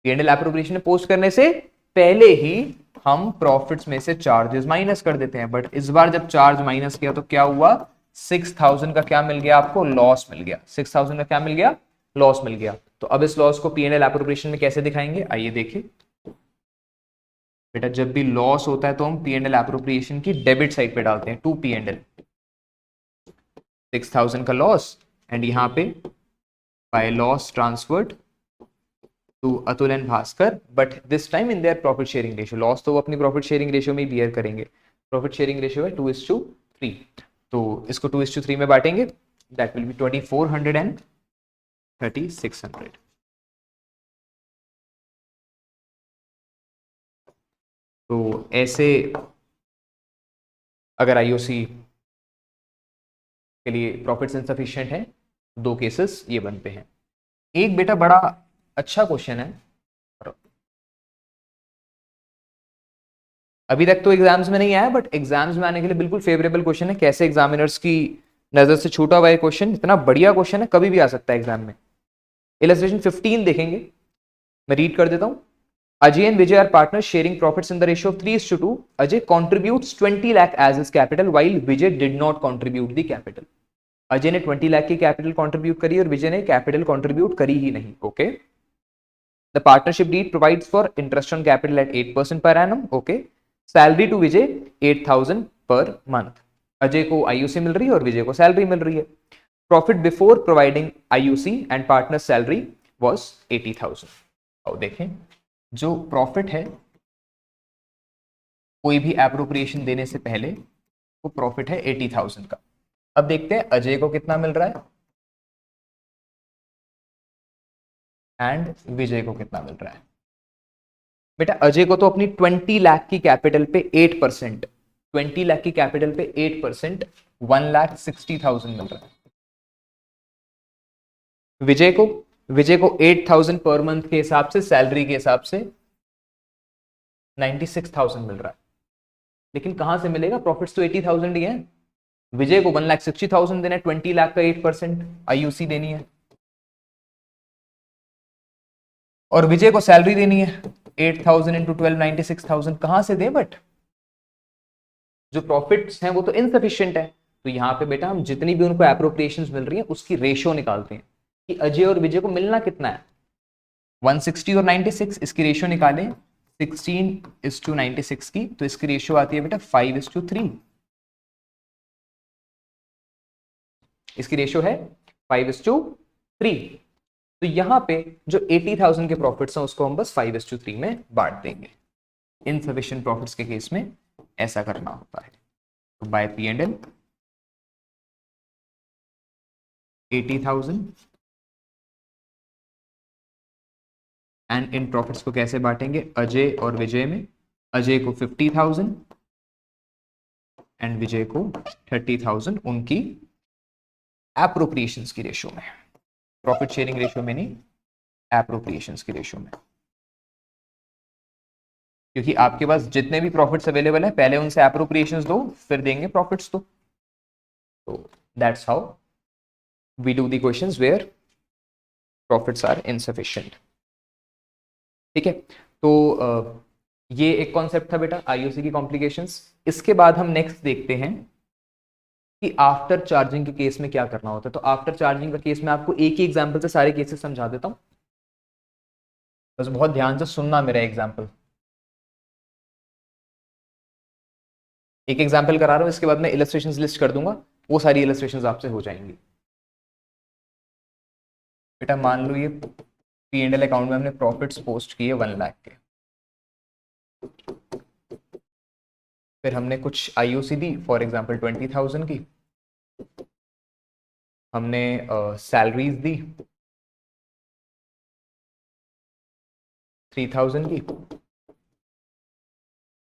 P&L एप्रोप्रिएशन में पोस्ट करने से पहले ही हम प्रॉफिट्स में से चार्जेस माइनस कर देते हैं। बट इस बार जब चार्ज माइनस किया तो क्या हुआ? 6,000 का क्या मिल गया आपको? लॉस मिल गया। 6,000 का क्या मिल गया? लॉस मिल गया। तो अब इस लॉस को P&L एप्रोप्रिएशन में कैसे दिखाएंगे? आइए देखिए बेटा, जब भी लॉस होता है तो हम P&L एप्रोप्रिएशन की डेबिट साइड पे डालते हैं, टू P&L। 6,000 का लॉस एंड यहाँ पे by loss transferred to Atul and Bhaskar, but this time in their profit sharing ratio. Loss तो वो अपनी प्रॉफिट शेयरिंग रेशियो में बियर करेंगे। प्रॉफिट शेयरिंग रेशियो है 2:3, तो इसको 2:3 में बांटेंगे। That will be 2400 and 3600। तो ऐसे अगर IOC के लिए प्रॉफिट्स इनसफिशिएंट है, दो केसेस ये बनते हैं। एक बेटा बड़ा अच्छा क्वेश्चन है, अभी तक तो एग्जाम्स में नहीं आया, बट एग्जाम्स में आने के लिए बिल्कुल फेवरेबल क्वेश्चन है। कैसे एग्जामिनर्स की नजर से छूटा हुआ है क्वेश्चन, इतना बढ़िया क्वेश्चन है, कभी भी आ सकता है एग्जाम में। इलस्ट्रेशन 15 देखेंगे, मैं रीड कर देता हूं। Ajay and Vijay are partners sharing profits in the ratio of 3:2. Ajay contributes 20 lakh as his capital while Vijay did not contribute the capital. Ajay ने 20 लाख की कैपिटल कंट्रीब्यूट करी और विजय ने कैपिटल कंट्रीब्यूट करी ही नहीं। Okay, the partnership deed provides for interest on capital at 8% per annum. Okay, salary to Vijay 8,000 per month. Ajay को IOC मिल रही है और विजय को सैलरी मिल रही है। Profit before providing IOC and partner salary was 80,000। आओ देखें, जो प्रॉफिट है कोई भी एप्रोप्रिएशन देने से पहले वो प्रॉफिट है 80,000 का। अब देखते हैं अजय को कितना मिल रहा है एंड विजय को कितना मिल रहा है। बेटा अजय को तो अपनी 20 लाख की कैपिटल पे 8%, 20 लाख की कैपिटल पे 8%, 1,60,000 मिल रहा है। विजय को 8,000 पर मंथ के हिसाब से, सैलरी के हिसाब से 96,000 मिल रहा है। लेकिन कहां से मिलेगा? प्रॉफिट्स तो 80,000 ही है। विजय को 1,60,000 देना है, 20 लाख का 8% IOC देनी है, और विजय को सैलरी देनी है 8,000 इंटू 12, 96,000। कहां से दे? बट जो प्रॉफिट्स हैं वो तो इनसफिशिएंट है। तो यहां पे बेटा हम जितनी भी उनको एप्रोप्रिएशंस मिल रही है उसकी रेशियो निकालते हैं कि अजय और विजय को मिलना कितना है। 160 और 96, इसकी रेशियो निकालें 16:96 की, तो इसकी रेशियो आती है बेटा 5:3। इसकी रेशियो है 5:3। तो यहां पे जो 80,000 के प्रॉफिट्स हैं उसको हम बस 5:3 में बांट देंगे। इनसफिशिएंट प्रॉफिट्स के केस में ऐसा करना होता है। तो bye P&L 80,000 and in profits को कैसे बांटेंगे, अजय और विजय में, अजय को 50,000 एंड विजय को 30,000 उनकी एप्रोप्रिएशंस की रेशियो में, प्रॉफिट शेयरिंग रेशियो में नहीं, एप्रोप्रिएशंस की रेशियो में। क्योंकि आपके पास जितने भी प्रॉफिट्स अवेलेबल है पहले उनसे एप्रोप्रिएशंस दो, फिर देंगे प्रॉफिट्स दो। तो that's how we do the questions where profits are insufficient. ठीक है, तो ये एक कॉन्सेप्ट था बेटा आईओसी की कॉम्प्लिकेशंस। इसके बाद हम नेक्स्ट देखते हैं कि आफ्टर चार्जिंग के केस में क्या करना होता है। तो आफ्टर चार्जिंग का केस में आपको एक ही एग्जांपल से सारे केसेस समझा देता हूं, बस बहुत ध्यान से सुनना मेरा एग्जांपल। एक एग्जांपल करा रहा हूं, इसके बाद मैं इलस्ट्रेशंस लिस्ट कर दूंगा, वो सारी इलस्ट्रेशंस आपसे हो जाएंगी। बेटा मान लो ये P&L अकाउंट में हमने प्रॉफिट्स पोस्ट किए 1 लाख के, फिर हमने कुछ आईओसी दी फॉर एग्जांपल 20,000 की, हमने सैलरीज दी 3,000 की,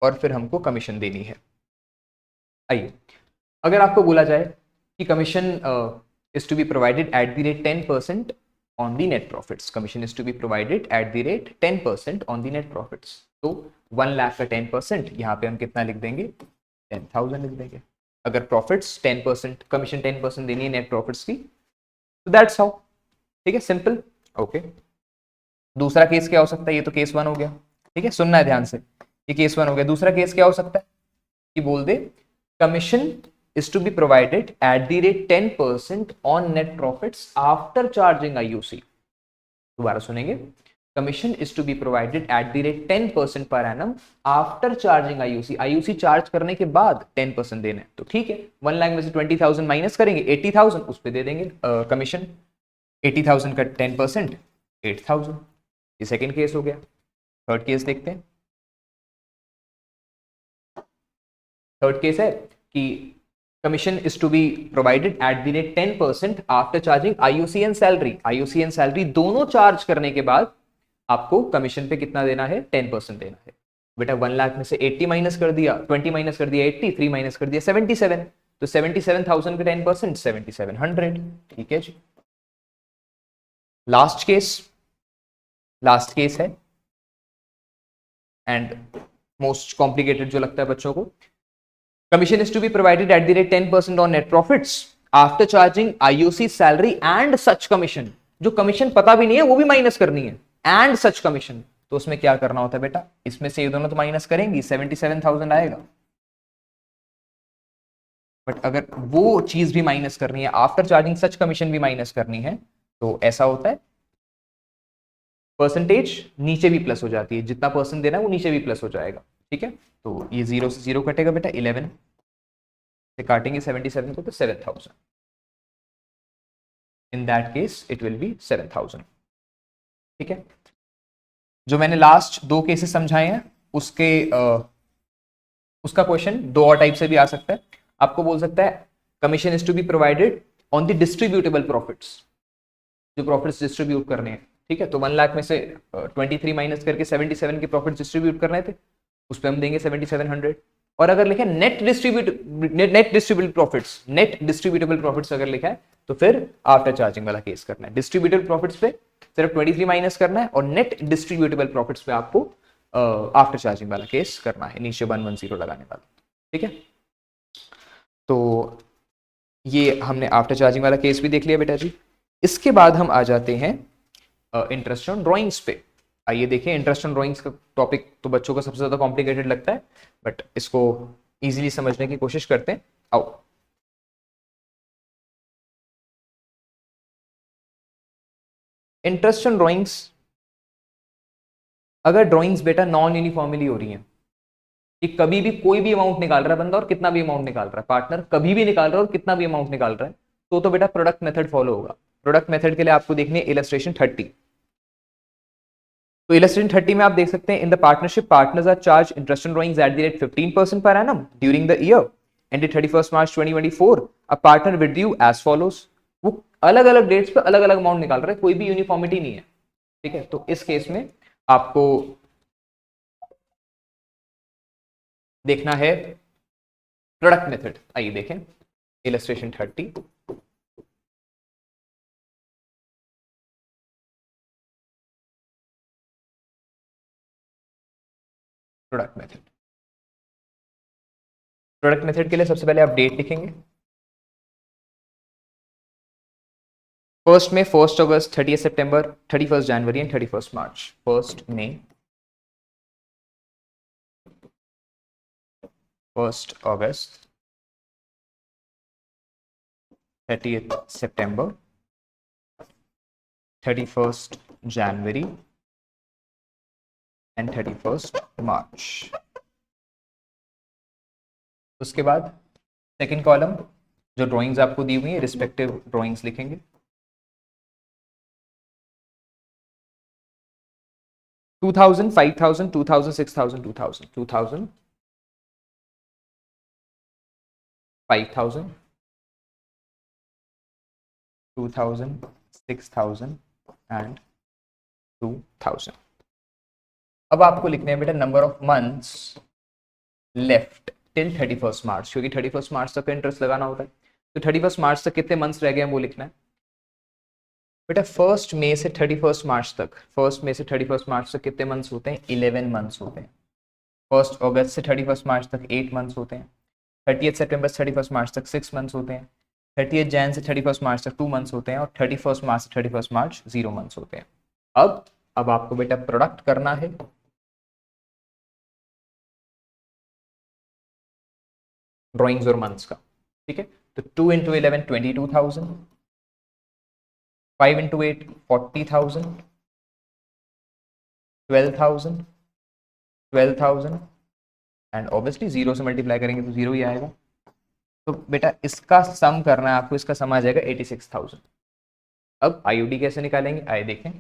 और फिर हमको कमीशन देनी है। आइए, अगर आपको बोला जाए कि commission is to be provided at the rate 10% on the net profits, commission is to be provided at the rate 10% on the net profits, तो 1 लाख का 10% यहाँ पे हम कितना लिख देंगे, 10,000 लिख देंगे। अगर प्रॉफिट्स 10%, कमीशन 10% देनी है नेट प्रॉफिट्स की, तो दैट्स हाउ। ठीक है, सिंपल। ओके, दूसरा केस क्या हो सकता है, ये तो केस 1 हो गया। ठीक है, सुनना है ध्यान से, ये केस 1 हो गया। दूसरा केस क्या हो सकता है कि बोल दे commission is to be provided at the rate 10% on net profits after charging IUC। दोबारा सुनेंगे, commission is to be provided at the rate 10% per annum after charging IUC। IUC charge करने के बाद 10% देना है, तो ठीक है, 1 लाख में से 20,000 माइनस करेंगे, 80,000 उस पर दे देंगे कमीशन। 80,000 का 10% 8,000। ये सेकेंड केस हो गया। थर्ड केस देखते हैं। थर्ड केस है कि commission is to be provided at the rate 10% after charging IUC and salary. IUC and salary दोनों चार्ज करने के बाद आपको कमीशन पे कितना देना है, 10% देना है। बेटा 1 लाख में से 80 माइनस कर दिया, 20 माइनस कर दिया 80, 3 माइनस कर दिया 77, तो 77,000 का 10% 7,700। ठीक है जी। लास्ट केस है एंड मोस्ट कॉम्प्लिकेटेड जो लगता है बच्चों को। Commission is to be provided at the rate 10% on net profits after charging IUC salary and such commission। जो कमीशन पता भी नहीं है वो भी माइनस करनी है, and such commission। तो उसमें क्या करना होता है बेटा, इसमें से ये दोनों तो माइनस करेंगी, 77,000 आएगा। बट अगर वो चीज भी माइनस करनी है, आफ्टर चार्जिंग सच कमीशन भी माइनस करनी है, तो ऐसा होता है परसेंटेज नीचे भी प्लस हो जाती है, जितना परसेंट देना है वो नीचे भी प्लस हो जाएगा। ठीक है, तो ये 0 से 0 कटेगा बेटा, 11 से काटेंगे 77 को तो 7,000। In that case it will be 7,000। ठीक है, जो मैंने लास्ट 2 केसेस समझाए हैं उसके उसका क्वेश्चन 2 और टाइप से भी आ सकता है। आपको बोल सकता है commission is to be provided on the distributable profits, जो प्रॉफिट्स डिस्ट्रीब्यूट करने हैं। ठीक है, तो 1 लाख में से 23 माइनस करके 77 के प्रॉफिट डिस्ट्रीब्यूट करने थे, उस पर हम देंगे 7,700। और अगर लिखा है नेट डिस्ट्रीब्यूटेबल प्रॉफिट्स अगर लिखा है तो फिर आफ्टर चार्जिंग वाला केस करना है। डिस्ट्रीब्यूटेबल प्रॉफिट्स पे सिर्फ 23 माइनस करना है, और नेट डिस्ट्रीब्यूटेबल प्रॉफिट्स पे आपको आफ्टर चार्जिंग वाला केस करना है, नीचे 110 लगाने वाला। ठीक है, तो ये हमने आफ्टर चार्जिंग वाला केस भी देख लिया बेटा जी। इसके बाद हम आ जाते हैं इंटरेस्ट ऑन ड्रॉइंग्स पे। आइए देखें, इंटरेस्ट ऑन ड्रॉइंग्स का टॉपिक तो बच्चों को सबसे ज्यादा कॉम्प्लिकेटेड लगता है, बट इसको इजीली समझने की कोशिश करते हैं। आओ, इंटरेस्ट ऑन ड्रॉइंग्स, अगर ड्रॉइंग्स बेटा नॉन यूनिफॉर्मली हो रही हैं, कि कभी भी कोई भी अमाउंट निकाल रहा है बंदा और कितना भी अमाउंट निकाल रहा है, पार्टनर कभी भी निकाल रहा है और कितना भी अमाउंट निकाल रहा है, तो बेटा प्रोडक्ट मेथड फॉलो होगा। प्रोडक्ट मेथड के लिए आपको देखनी है इलस्ट्रेशन 30। तो इलस्ट्रेशन 30 में आप देख सकते हैं, in the partnership partners are charge interest on drawings at the rate 15% per annum during the year ended 31 March 2024। A partner with due as follows. वो अलग अलग डेट्स पे अलग अलग अमाउंट निकाल रहा है, कोई भी यूनिफॉर्मिटी नहीं है। ठीक है, तो इस केस में आपको देखना है प्रोडक्ट मेथड। आइए देखें illustration 30। Product method, product method के लिए सबसे पहले आप डेट लिखेंगे। फर्स्ट में 1 अगस्त, 30 सितंबर, 31 जनवरी एंड 31 मार्च। फर्स्ट में, 1 अगस्त, 30 सितंबर, 31 जनवरी एंड 31 मार्च। उसके बाद सेकंड कॉलम, जो ड्राइंग्स आपको दी हुई है रिस्पेक्टिव ड्राइंग्स लिखेंगे। 2000, 5000, 2000, 6000, 2000, 2000, 5000, 2000, 6000 एंड 2000। अब आपको लिखने हैं बेटा number of months left till 31 मार्च, क्योंकि 31 मार्च तक का इंटरेस्ट लगाना होता है। तो 31 मार्च तक कितने मंथ्स रह गए हैं वो लिखना है बेटा। 1 मई से 31 मार्च तक, 1 मई से 31 मार्च तक कितने मंथ्स होते हैं? 11 मंथ्स होते हैं। 1 अगस्त से 31 मार्च तक 8 मंथ्स होते हैं। 30 सितंबर से 31 मार्च तक 6 मंथ्स होते हैं। 30 जैन से 31 मार्च तक 2 मंथ्स होते हैं। और 31 मार्च से 31 मार्च 0 मंथ्स होते हैं। अब आपको बेटा प्रोडक्ट करना है। ड्राइंग्स और मंथ्स का, ठीक है। तो 2 इंटू 11 22,000, 5 इंटू 8 40,000, 12,000, 12,000 एंड ऑब्वियसली 0 से मल्टीप्लाई करेंगे तो 0 ही आएगा। तो बेटा इसका सम करना है आपको, इसका सम आ जाएगा 86,000। अब आईयूडी कैसे निकालेंगे, आइए देखें।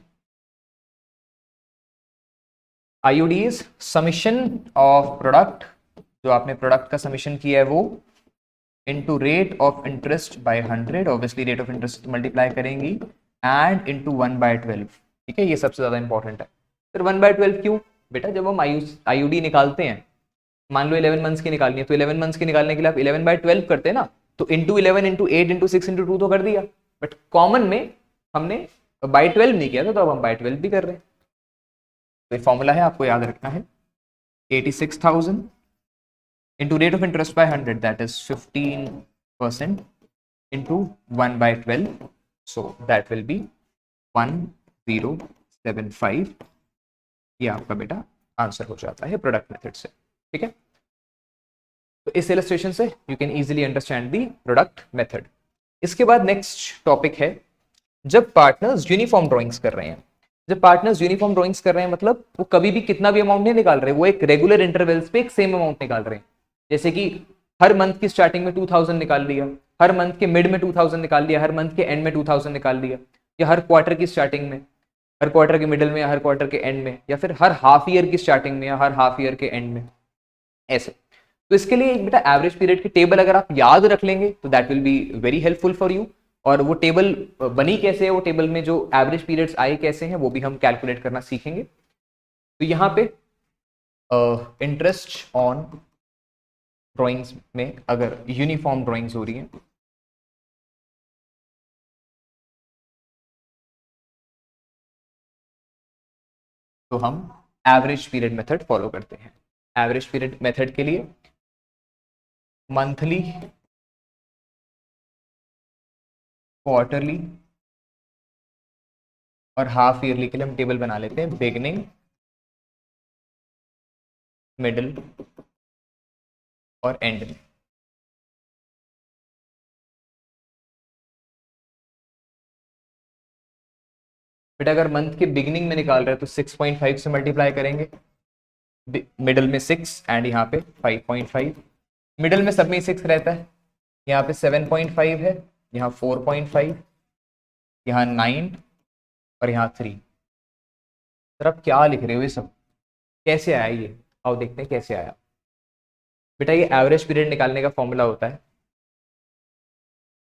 IUD is summation of product, जो आपने प्रोडक्ट का समिशन किया है वो, into rate of interest by 100, obviously rate of interest multiply करेंगी, एंड इनटू 1/12। ठीक है, ये सबसे ज्यादा इंपॉर्टेंट है। फिर 1/12 क्यों बेटा? जब हम आईयूडी निकालते हैं, मान लो 11 मंथ्स की निकालनी है, तो 11 मंथ्स की निकालने के लिए आप 11/12 करते हैं ना, तो इंटू 11 इंटू 8 इंटू 6 इंटू 2 तो कर दिया। बट कॉमन में हमने बाई 12 नहीं किया था, तो अब हम बाई 12 भी कर रहे हैं। तो फॉर्मूला है, आपको याद रखना है, 86,000 into rate of interest by 100, that is 15% into 1/12, so that will be 1075। ये आपका बेटा आंसर हो जाता है प्रोडक्ट मेथड से। ठीक है, तो इस इलस्ट्रेशन से you can easily understand the product method. इसके बाद नेक्स्ट टॉपिक है, जब पार्टनर्स यूनिफॉर्म ड्राइंग्स कर रहे हैं। जब पार्टनर्स यूनिफॉर्म ड्राइंग्स कर रहे हैं मतलब वो कभी भी कितना भी अमाउंट नहीं निकाल रहे, वो एक रेगुलर इंटरवल्स पे एक सेम अमाउंट निकाल रहे हैं। जैसे कि हर मंथ की स्टार्टिंग में 2000 निकाल लिया, हर मंथ के मिड में 2000 निकाल लिया, हर मंथ के एंड में 2000 निकाल लिया, या हर क्वार्टर की स्टार्टिंग में, हर क्वार्टर के मिडल में, या हर क्वार्टर के एंड में, या फिर हर हाफ ईयर की स्टार्टिंग में, या हर हाफ ईयर के एंड में, ऐसे। तो इसके लिए एक बेटा एवरेज पीरियड की टेबल अगर आप याद रख लेंगे तो that will be very helpful for you. और वो टेबल बनी कैसे है, वो टेबल में जो एवरेज पीरियड्स आए कैसे हैं, वो भी हम कैलकुलेट करना सीखेंगे। तो यहाँ पे इंटरेस्ट ऑन ड्राइंग्स में अगर यूनिफॉर्म ड्राइंग्स हो रही हैं, तो हम एवरेज पीरियड मेथड फॉलो करते हैं। एवरेज पीरियड मेथड के लिए मंथली, क्वार्टरली और हाफ ईयरली के लिए हम टेबल बना लेते हैं, बिगनिंग, मिडिल और एंड में। बेटा अगर मंथ के बिगिनिंग में निकाल रहे हैं तो 6.5 से मल्टीप्लाई करेंगे, मिडल में 6 एंड यहाँ पे 5.5, मिडल में सब में 6 रहता है, यहाँ पे 7.5 है, यहाँ 4.5, यहाँ 9 और यहाँ 3। सर आप क्या लिख रहे हो, ये सब कैसे आया ये? आओ देखते हैं कैसे आया। बेटा ये एवरेज पीरियड निकालने का फॉर्मूला होता है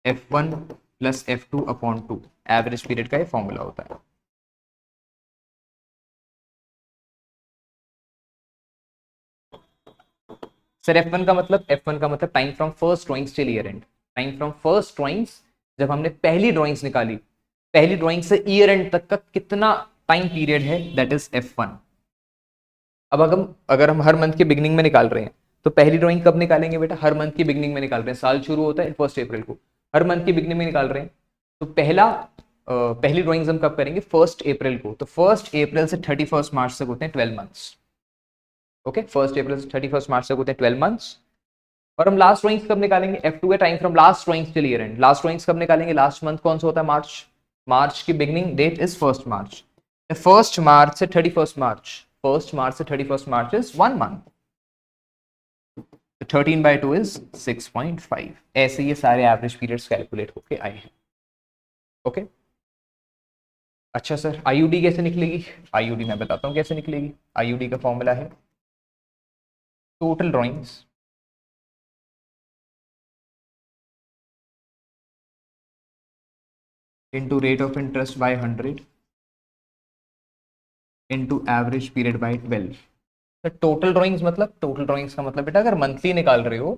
F1 plus F2/2, average period का ये फॉर्मूला होता है। सर F1 का मतलब, F1 का मतलब time from first drawings till year and, time from first drawings, जब हमने पहली ड्राइंग्स निकाली, पहली ड्राइंग से ईयर एंड तक का कितना टाइम पीरियड है, दैट इज F1। अब अगर हम हर मंथ के बिगनिंग में निकाल रहे हैं, तो पहली ड्राइंग कब निकालेंगे बेटा, हर मंथ की बिगनिंग में निकाल रहे हैं, साल शुरू होता है 1 अप्रैल को, हर मंथ की बिगनिंग में निकाल रहे हैं, तो पहली ड्राइंग्स हम कब करेंगे, 1 अप्रैल को, तो 1 अप्रैल से 31 मार्च तक होते हैं 12 मंथ्स। ओके, 1 अप्रैल से 31 मार्च तक होते हैं 12 मंथ्स। और हम लास्ट ड्राइंग्स कब निकालेंगे, F2 है time from last drawings till year and, last drawings कब निकालेंगे, लास्ट मंथ कौन सा होता है, मार्च, मार्च की बिगनिंग डेट इज 1 मार्च, 1 मार्च से 31 मार्च, 1 मार्च से 31 मार्च इज 1 मंथ, 13/2 इज 6.5। ऐसे ये सारे एवरेज पीरियड्स कैलकुलेट होके आए हैं। ओके, अच्छा सर आईयूडी कैसे निकलेगी, आईयूडी मैं बताता हूँ कैसे निकलेगी। आईयूडी का फॉर्मूला है total drawings into rate of interest by 100 into average period by 12। तो टोटल ड्राइंग्स मतलब, टोटल ड्राइंग्स का मतलब बेटा अगर मंथली निकाल रहे हो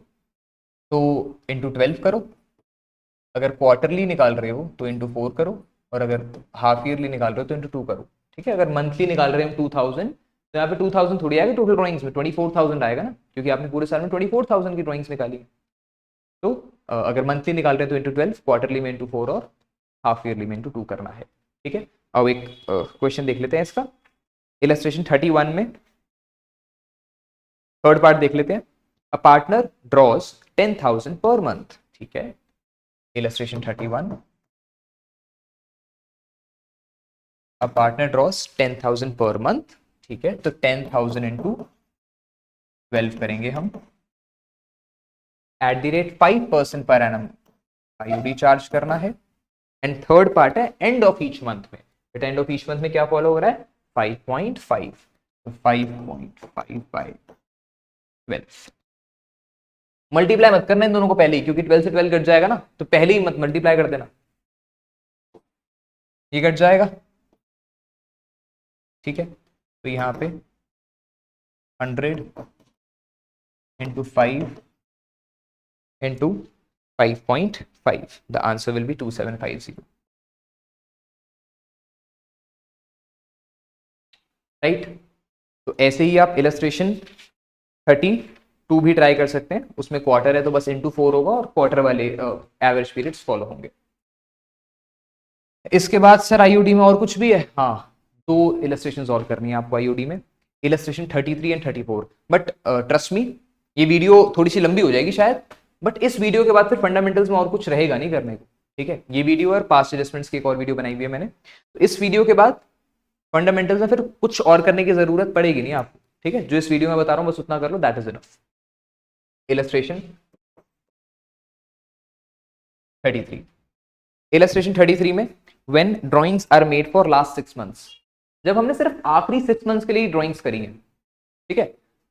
तो इंटू 12 करो, अगर क्वार्टरली निकाल रहे हो तो इंटू 4 करो, और अगर हाफ ईयरली निकाल रहे हो तो इंटू 2 करो। ठीक है, अगर मंथली निकाल रहे हैं 2000, तो यहाँ पे 2000 थोड़ी आएगा टोटल ड्राइंग्स में, 24,000 आएगा ना, क्योंकि आपने पूरे साल में 24,000 की ड्राइंग्स निकाली है। तो अगर मंथली निकाल रहे हैं तो इंटू 12, क्वार्टरली में इंटू 4 और हाफ ईयरली में इंटू 2 करना है। ठीक है, अब एक क्वेश्चन देख लेते हैं इसका, इलस्ट्रेशन 31 में थर्ड पार्ट देख लेते हैं। A partner drawers 10,000 per month. ठीक है, illustration 31, a partner drawers 10,000 per month. ठीक है, तो 10,000 इंटू 12 करेंगे हम, eight the rate 5% per annum IUD charge करना है। एंड थर्ड पार्ट है एंड ऑफ ईच मंथ में, बेटा एंड ऑफ ईच मंथ में क्या फॉलो हो रहा है, 5.5, 5.5 बाई 12। मल्टीप्लाई मत करना इन दोनों को पहले ही, क्योंकि 12 से 12 कट जाएगा ना, तो पहले ही मत मल्टीप्लाई कर देना, ये कट जाएगा। ठीक है, तो यहाँ पे 100 into 5 into 5.5, the answer will be 2750। Right, तो ऐसे ही आप इलस्ट्रेशन 32 भी ट्राई कर सकते हैं, उसमें क्वार्टर है तो बस इंटू 4 होगा और क्वार्टर वाले एवरेज पीरियड्स फॉलो होंगे। इसके बाद सर आईयूडी में और कुछ भी है, हाँ 2 इलस्ट्रेशन और करनी है आपको आईयूडी में, illustration 33 and 34। But trust me, ये वीडियो थोड़ी सी लंबी हो जाएगी शायद, बट इस वीडियो के बाद फिर फंडामेंटल्स में और कुछ रहेगा नहीं करने को। ठीक है, ये वीडियो और पास्ट एडजस्टमेंट्स की एक और वीडियो बनाई हुई है मैंने, तो इस वीडियो के बाद फंडामेंटल्स में फिर कुछ और करने की जरूरत पड़ेगी नहीं आपको। ठीक है, जो इस वीडियो में बता रहा हूं बस उतना कर लो, that is enough. Illustration 33, illustration 33 में when drawings are made for last 6 months, जब हमने सिर्फ आखिरी 6 मंथ्स के लिए ड्राइंग्स करी है। ठीक है,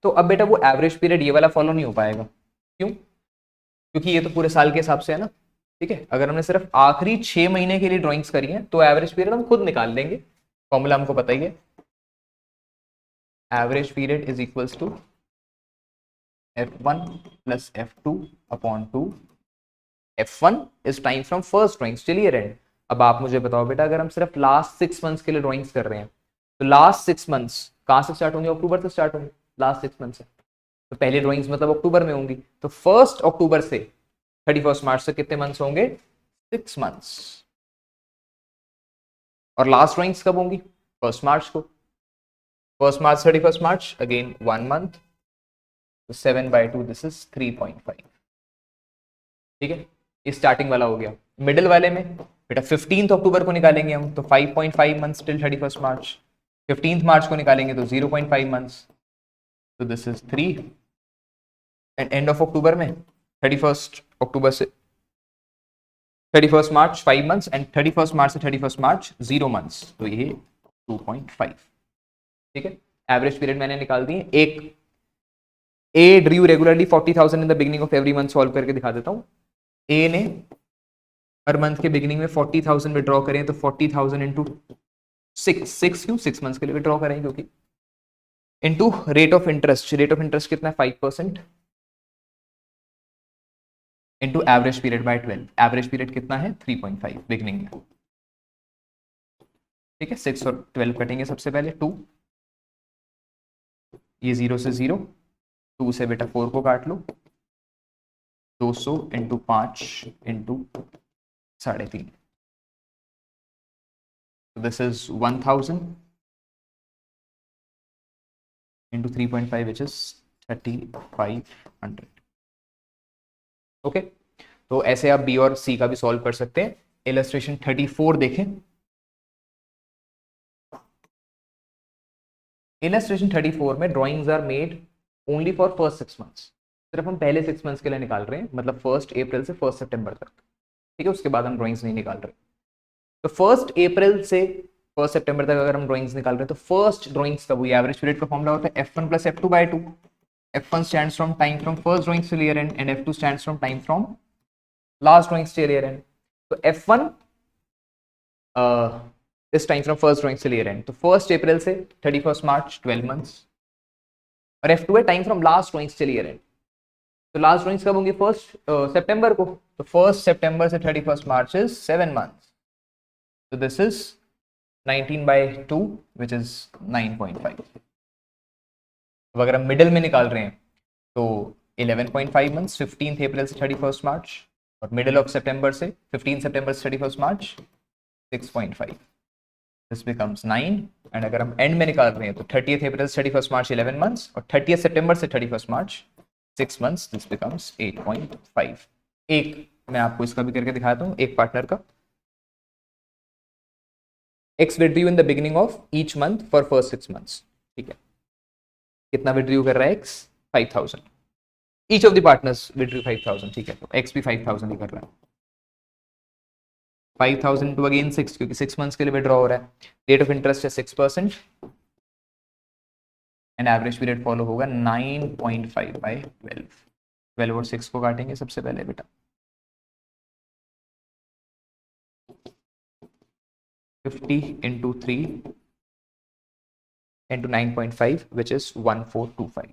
तो अब बेटा वो एवरेज पीरियड ये वाला फॉलो नहीं हो पाएगा, क्यों, क्योंकि ये तो पूरे साल के हिसाब से है ना। ठीक है, अगर हमने सिर्फ आखिरी 6 महीने के लिए ड्राइंग्स करी है तो एवरेज पीरियड हम खुद निकाल लेंगे, फॉर्मूला हमको पता ही है, average period is equals to F1 plus F2 upon 2। F1 is time from first drawings till year end। अब आप मुझे बताओ बेटा, अगर हम सिर्फ लास्ट 6 मंथ्स के लिए ड्राइंग्स कर रहे हैं, तो लास्ट 6 मंथ्स कहाँ से स्टार्ट होंगे, अक्टूबर से स्टार्ट होंगे, लास्ट 6 मंथ से, तो पहली ड्राइंग्स मतलब अक्टूबर में होंगी, तो 1 अक्टूबर से 31 मार्च तक कितने मंथ्स होंगे, 6 मंथ्स। और लास्ट ड्राइंग्स कब होंगी, 1 मार्च को, 1 मार्च 31 मार्च, अगेन 1 मंथ, तो 7/2 दिस इज 3.5। ठीक है, ये स्टार्टिंग वाला हो गया। मिडिल वाले में बेटा 15 अक्टूबर को निकालेंगे हम, तो 5.5 मंथ्स टिल 31 मार्च, 15 मार्च को निकालेंगे तो 0.5 मंथ्स, तो this is 3। And end of October में 31 अक्टूबर से 31 मार्च 5 मंथ्स, एंड 31 मार्च से 31 मार्च 0 मंथ्स, तो ये 2.5। ठीक है, एवरेज पीरियड मैंने निकाल दिए। एक A drew regularly 40,000 in the beginning of every month, solve करके दिखा देता हूं। ए ने हर मंथ के बिगिनिंग में 40,000 विड्रॉ करें, तो 40,000 इंटू 6 क्यों, 6 मंथ्स के लिए विड्रॉ करें, क्योंकि into rate of interest, rate of interest कितना है 5%, into average period by 12। Average period कितना है 3.5 बिगनिंग में, ठीक है। 6 और 12 कटेंगे सबसे पहले 2, ये 0 से 0, 2 से बेटा 4 को काट लो, 200 into 5 into 3.5, this is 1000 into 3.5 which is 3500। Okay, तो ऐसे आप बी और सी का भी सॉल्व कर सकते हैं। इलस्ट्रेशन 34 देखें। इलस्ट्रेशन 34 में drawings are made only for first 6 months. सिर्फ हम पहले 6 मंथ्स के लिए निकाल रहे हैं, मतलब 1 अप्रैल से 1 सितंबर तक, ठीक है। उसके बाद हम ड्राइंग्स नहीं निकाल रहे। तो 1 अप्रैल से 1 सितंबर तक अगर हम ड्राइंग्स निकाल रहे हैं तो फर्स्ट ड्राइंग्स का वही एवरेज पीरियड का फॉर्मूला होता है f1 plus f2 by 2। f1 stands from time from first drawings till year end and f2 stands from time from last drawings till year end। तो f1 इस time from first drawing से year end, तो 1 अप्रैल से 31 मार्च 12 months, और f2 है time from last drawing से year end। तो last drawings कब होंगी 1 सितंबर को, तो 1 सितंबर से 31 मार्च इज 7 मंथ्स, तो this is 19 by 2 which is 9.5। अब अगर हम मिडिल में निकाल रहे हैं तो 11.5 मंथ्स 15 अप्रैल से 31 मार्च, और मिडिल ऑफ सितंबर से 15 सितंबर से 31 मार्च 6.5, दिस बिकम्स 9। एंड अगर हम एंड में निकाल रहे हैं तो 30 अप्रैल से 31 मार्च 11 मंथ्स, और 30 सितंबर से 31 मार्च 6 मंथ्स, दिस बिकम्स 8.5। एक मैं आपको इसका भी करके दिखाता हूँ, एक पार्टनर का। X withdrew in the beginning of each month for first 6 months, ठीक है। कितना विड्रू कर रहा है x 5000, each of the partners withdrew 5000, ठीक है। तो एक्स भी 5000 ही कर रहा है, 5000 टू अगेन 6, क्योंकि 6 मंथ्स के लिए विड्रॉ हो रहा है। रेट ऑफ इंटरेस्ट है 6%, एंड एवरेज पीरियड फॉलो होगा 9.5 बाय 12। 12 और 6 को काटेंगे सबसे पहले बेटा, 50 इंटू 3 इंटू 9.5 विच इज 1425।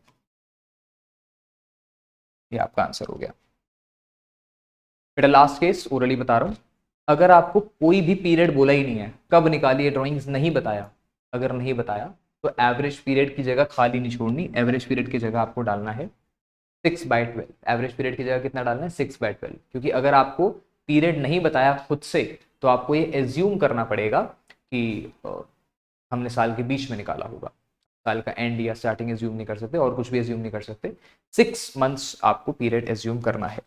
ये आपका आंसर हो गया बेटा। लास्ट केस ओरली बता रहा हूं, अगर आपको कोई भी पीरियड बोला ही नहीं है, कब निकाली है ड्राइंग्स नहीं बताया, अगर नहीं बताया तो एवरेज पीरियड की जगह खाली नहीं छोड़नी, एवरेज पीरियड की जगह आपको डालना है 6/12। एवरेज पीरियड की जगह कितना डालना है 6/12, क्योंकि अगर आपको पीरियड नहीं बताया खुद से तो आपको ये एज्यूम करना पड़ेगा कि हमने साल के बीच में निकाला होगा। साल का एंड या स्टार्टिंग एज्यूम नहीं कर सकते, और कुछ भी एज्यूम नहीं कर सकते। 6 मंथ्स आपको पीरियड एज्यूम करना है।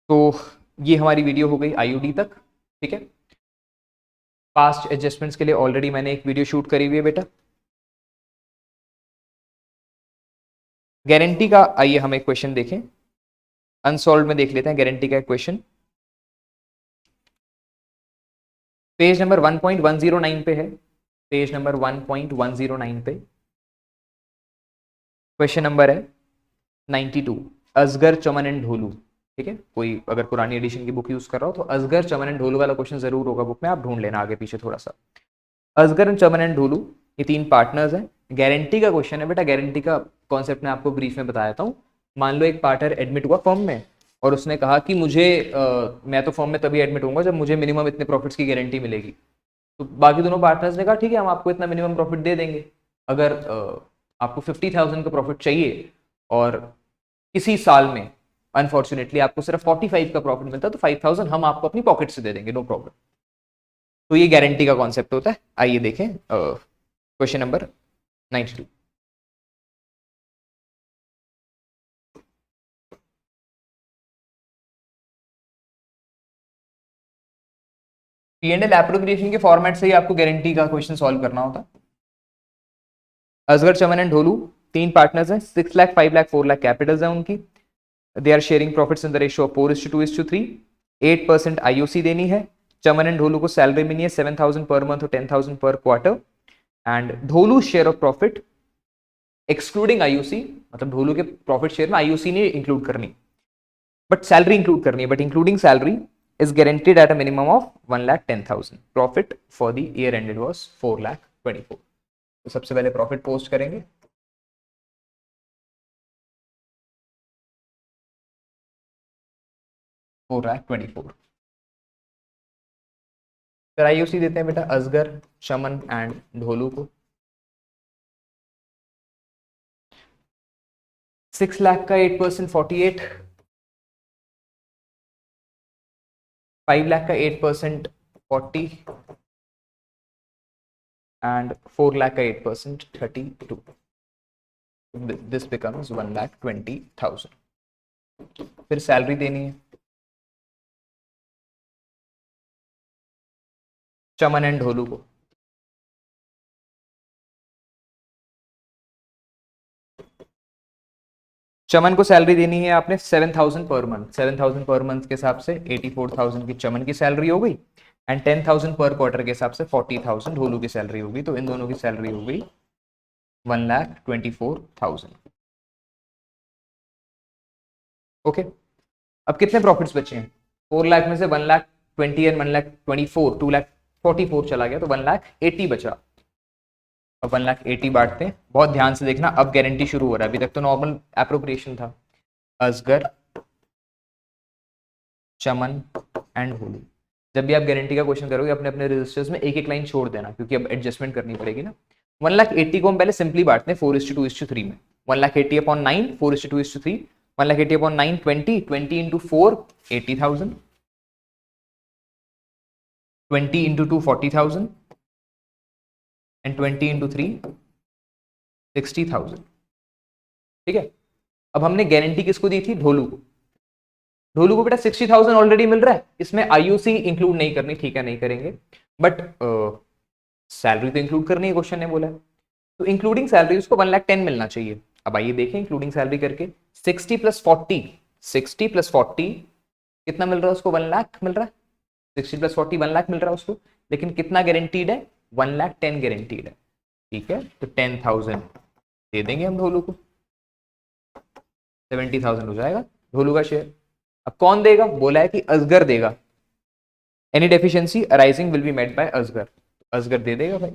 तो ये हमारी वीडियो हो गई आईयूडी तक, ठीक है। पास्ट एडजस्टमेंट्स के लिए ऑलरेडी मैंने एक वीडियो शूट करी हुई है बेटा। गारंटी का आइए हम एक क्वेश्चन देखें, अनसॉल्व में देख लेते हैं गारंटी का एक क्वेश्चन। पेज नंबर 1.109 पे है, पेज नंबर 1.109 पे क्वेश्चन नंबर है 92, असगर चमन एंड ढोलू, ठीक है। कोई अगर पुरानी एडिशन की बुक यूज कर रहा हो तो असगर चमन एंड ढोलू वाला क्वेश्चन जरूर होगा बुक में, आप ढूंढ लेना आगे पीछे थोड़ा सा। Asghar and Chaman and Dholu ये 3 पार्टनर्स हैं। गारंटी का क्वेश्चन है बेटा। गारंटी का कॉन्सेप्ट मैं आपको ब्रीफ में बताया हूँ। मान लो एक पार्टनर एडमिट हुआ फर्म में, और उसने कहा कि मुझे मैं तो फर्म में तभी एडमिट होऊंगा जब मुझे मिनिमम इतने प्रॉफिट्स की गारंटी मिलेगी। तो बाकी दोनों पार्टनर्स ने कहा ठीक है, हम आपको इतना मिनिमम प्रॉफिट दे देंगे। अगर आपको 50,000 का प्रॉफिट चाहिए और किसी साल में अनफॉर्चुनेटली आपको सिर्फ 45 का प्रॉफिट मिलता है, तो 5,000 हम आपको अपनी पॉकेट से दे देंगे, नो प्रॉब्लम। तो ये गारंटी का कॉन्सेप्ट होता है। आइए देखें क्वेश्चन नंबर 92। P&L एप्रोप्रिएशन के फॉर्मेट से ही आपको गारंटी का क्वेश्चन सॉल्व करना होता है। असगर चमन एंड ढोलू 3 पार्टनर्स हैं, 6 लाख 5 लाख 4 लाख कैपिटल्स हैं उनकी। They are sharing profits in the ratio of 4:2:3। 8% IOC देनी है। चमन एंड ढोलू को सैलरी मिली है 7,000 पर मंथ और 10,000 पर quarter. And Dholu share of profit excluding IOC, मतलब ढोलू के प्रॉफिट शेयर में आईओसी नहीं इंक्लूड करनी, बट सैलरी इंक्लूड करनी है, but including salary is guaranteed at a minimum of 1,10,000. Profit for the year ended was 4,24,000. तो सबसे पहले प्रॉफिट पोस्ट करेंगे। 4,24,000। फिर आईयूसी देते हैं बेटा असगर, चमन एंड ढोलू को। 6 लाख का 8% 48, 5 लाख का 8% 40 and 4 lakh का 8% 32. This becomes 1,20,000. फिर सैलरी देनी है चमन एंड ढोलू को। चमन को सैलरी देनी है आपने 7,000 पर मंथ। 7,000 पर मंथ के हिसाब से 84,000 की चमन की सैलरी हो गई एंड 10,000 पर क्वार्टर के हिसाब से 40,000 ढोलू की सैलरी होगी। तो इन दोनों की सैलरी हो गई 1,24,000। ओके, अब कितने प्रॉफिट्स बचे हैं? 4 लाख में से 1,20,000 एंड 1,24,000 2,44,000 चला गया, तो 1,80,000 बचा। अब 1,80,000 बांटते हैं, बहुत ध्यान से देखना, अब गारंटी शुरू हो रहा है, अभी तक तो नॉर्मल एप्रोप्रिएशन था। असगर, चमन एंड ढोलू। जब भी आप गारंटी का क्वेश्चन करोगे अपने अपने रजिस्टर्स में एक एक लाइन छोड़ देना, क्योंकि अब एडजस्टमेंट करनी पड़ेगी ना। 1,80,000 को हम पहले सिंपली बांटते हैं 4:2:3 में। 1,80,000 upon 9 4:2:3, 1,80,000 upon 9 20 into 4 80,000, 20 into 2 40,000 and 20 into 3 60,000। ठीक है, अब हमने गारंटी किसको दी थी? ढोलू को। ढोलू को बेटा 60,000 ऑलरेडी मिल रहा है, इसमें आईयूसी इंक्लूड नहीं करनी, ठीक है नहीं करेंगे, बट सैलरी तो इंक्लूड करनी है, क्वेश्चन ने बोला है। तो इंक्लूडिंग सैलरी उसको 1,10,000 मिलना चाहिए। अब आइए देखें इंक्लूडिंग सैलरी करके, 60 प्लस 40 कितना मिल रहा है उसको? 1,00,000 मिल रहा है। 60 प्लस 40 1,00,000 मिल रहा है उसको, लेकिन कितना गारंटीड है? 1,10,000 गारंटीड है। ठीक है, तो 10,000 दे देंगे हम ढोलू को, 70,000 हो जाएगा ढोलू का शेयर। अब कौन देगा? बोला है कि असगर देगा। Any deficiency arising will be met by Asgar. Asgar दे देगा भाई,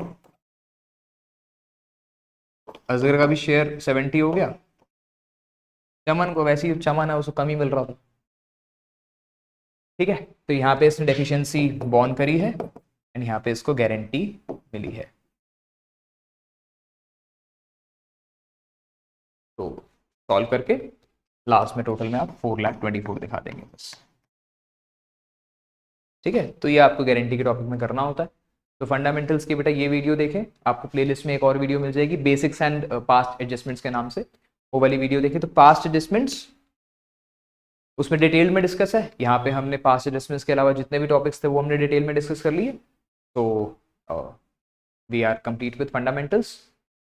असगर का भी शेयर 70 हो गया। चमन को, वैसे ही चमन है उसको कम ही मिल रहा था। ठीक है, तो यहाँ पे इसने डेफिशिएंसी बॉर्न करी है एंड यहाँ पे इसको गारंटी मिली है। तो सॉल्व करके लास्ट में टोटल में आप 4,24,000 दिखा देंगे बस। ठीक है, तो ये आपको गारंटी के टॉपिक में करना होता है। तो फंडामेंटल्स की बेटा ये वीडियो देखें, आपको प्लेलिस्ट में एक और वीडियो मिल जाएगी बेसिक्स एंड पास्ट एडजस्टमेंट्स के नाम से, वो वाली वीडियो देखें। तो पास्ट एडजस्टमेंट्स उसमें डिटेल में डिस्कस है। यहाँ पे हमने पास्ट एडजस्टमेंट्स के अलावा जितने भी टॉपिक्स थे वो हमने डिटेल में डिस्कस कर लिए। तो we are complete with fundamentals.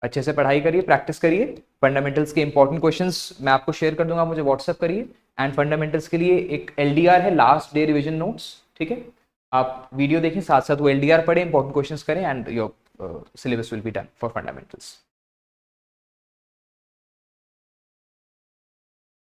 अच्छे से पढ़ाई करिए, प्रैक्टिस करिए। फंडामेंटल्स के इंपॉर्टेंट क्वेश्चंस मैं आपको शेयर कर दूंगा, मुझे व्हाट्सएप करिए। एंड फंडामेंटल्स के लिए एक LDR है, लास्ट डे रिविजन नोट्स। ठीक है, आप वीडियो देखें, साथ साथ वो LDR पढ़ें, इंपॉर्टेंट क्वेश्चंस करें and your syllabus will be done for fundamentals.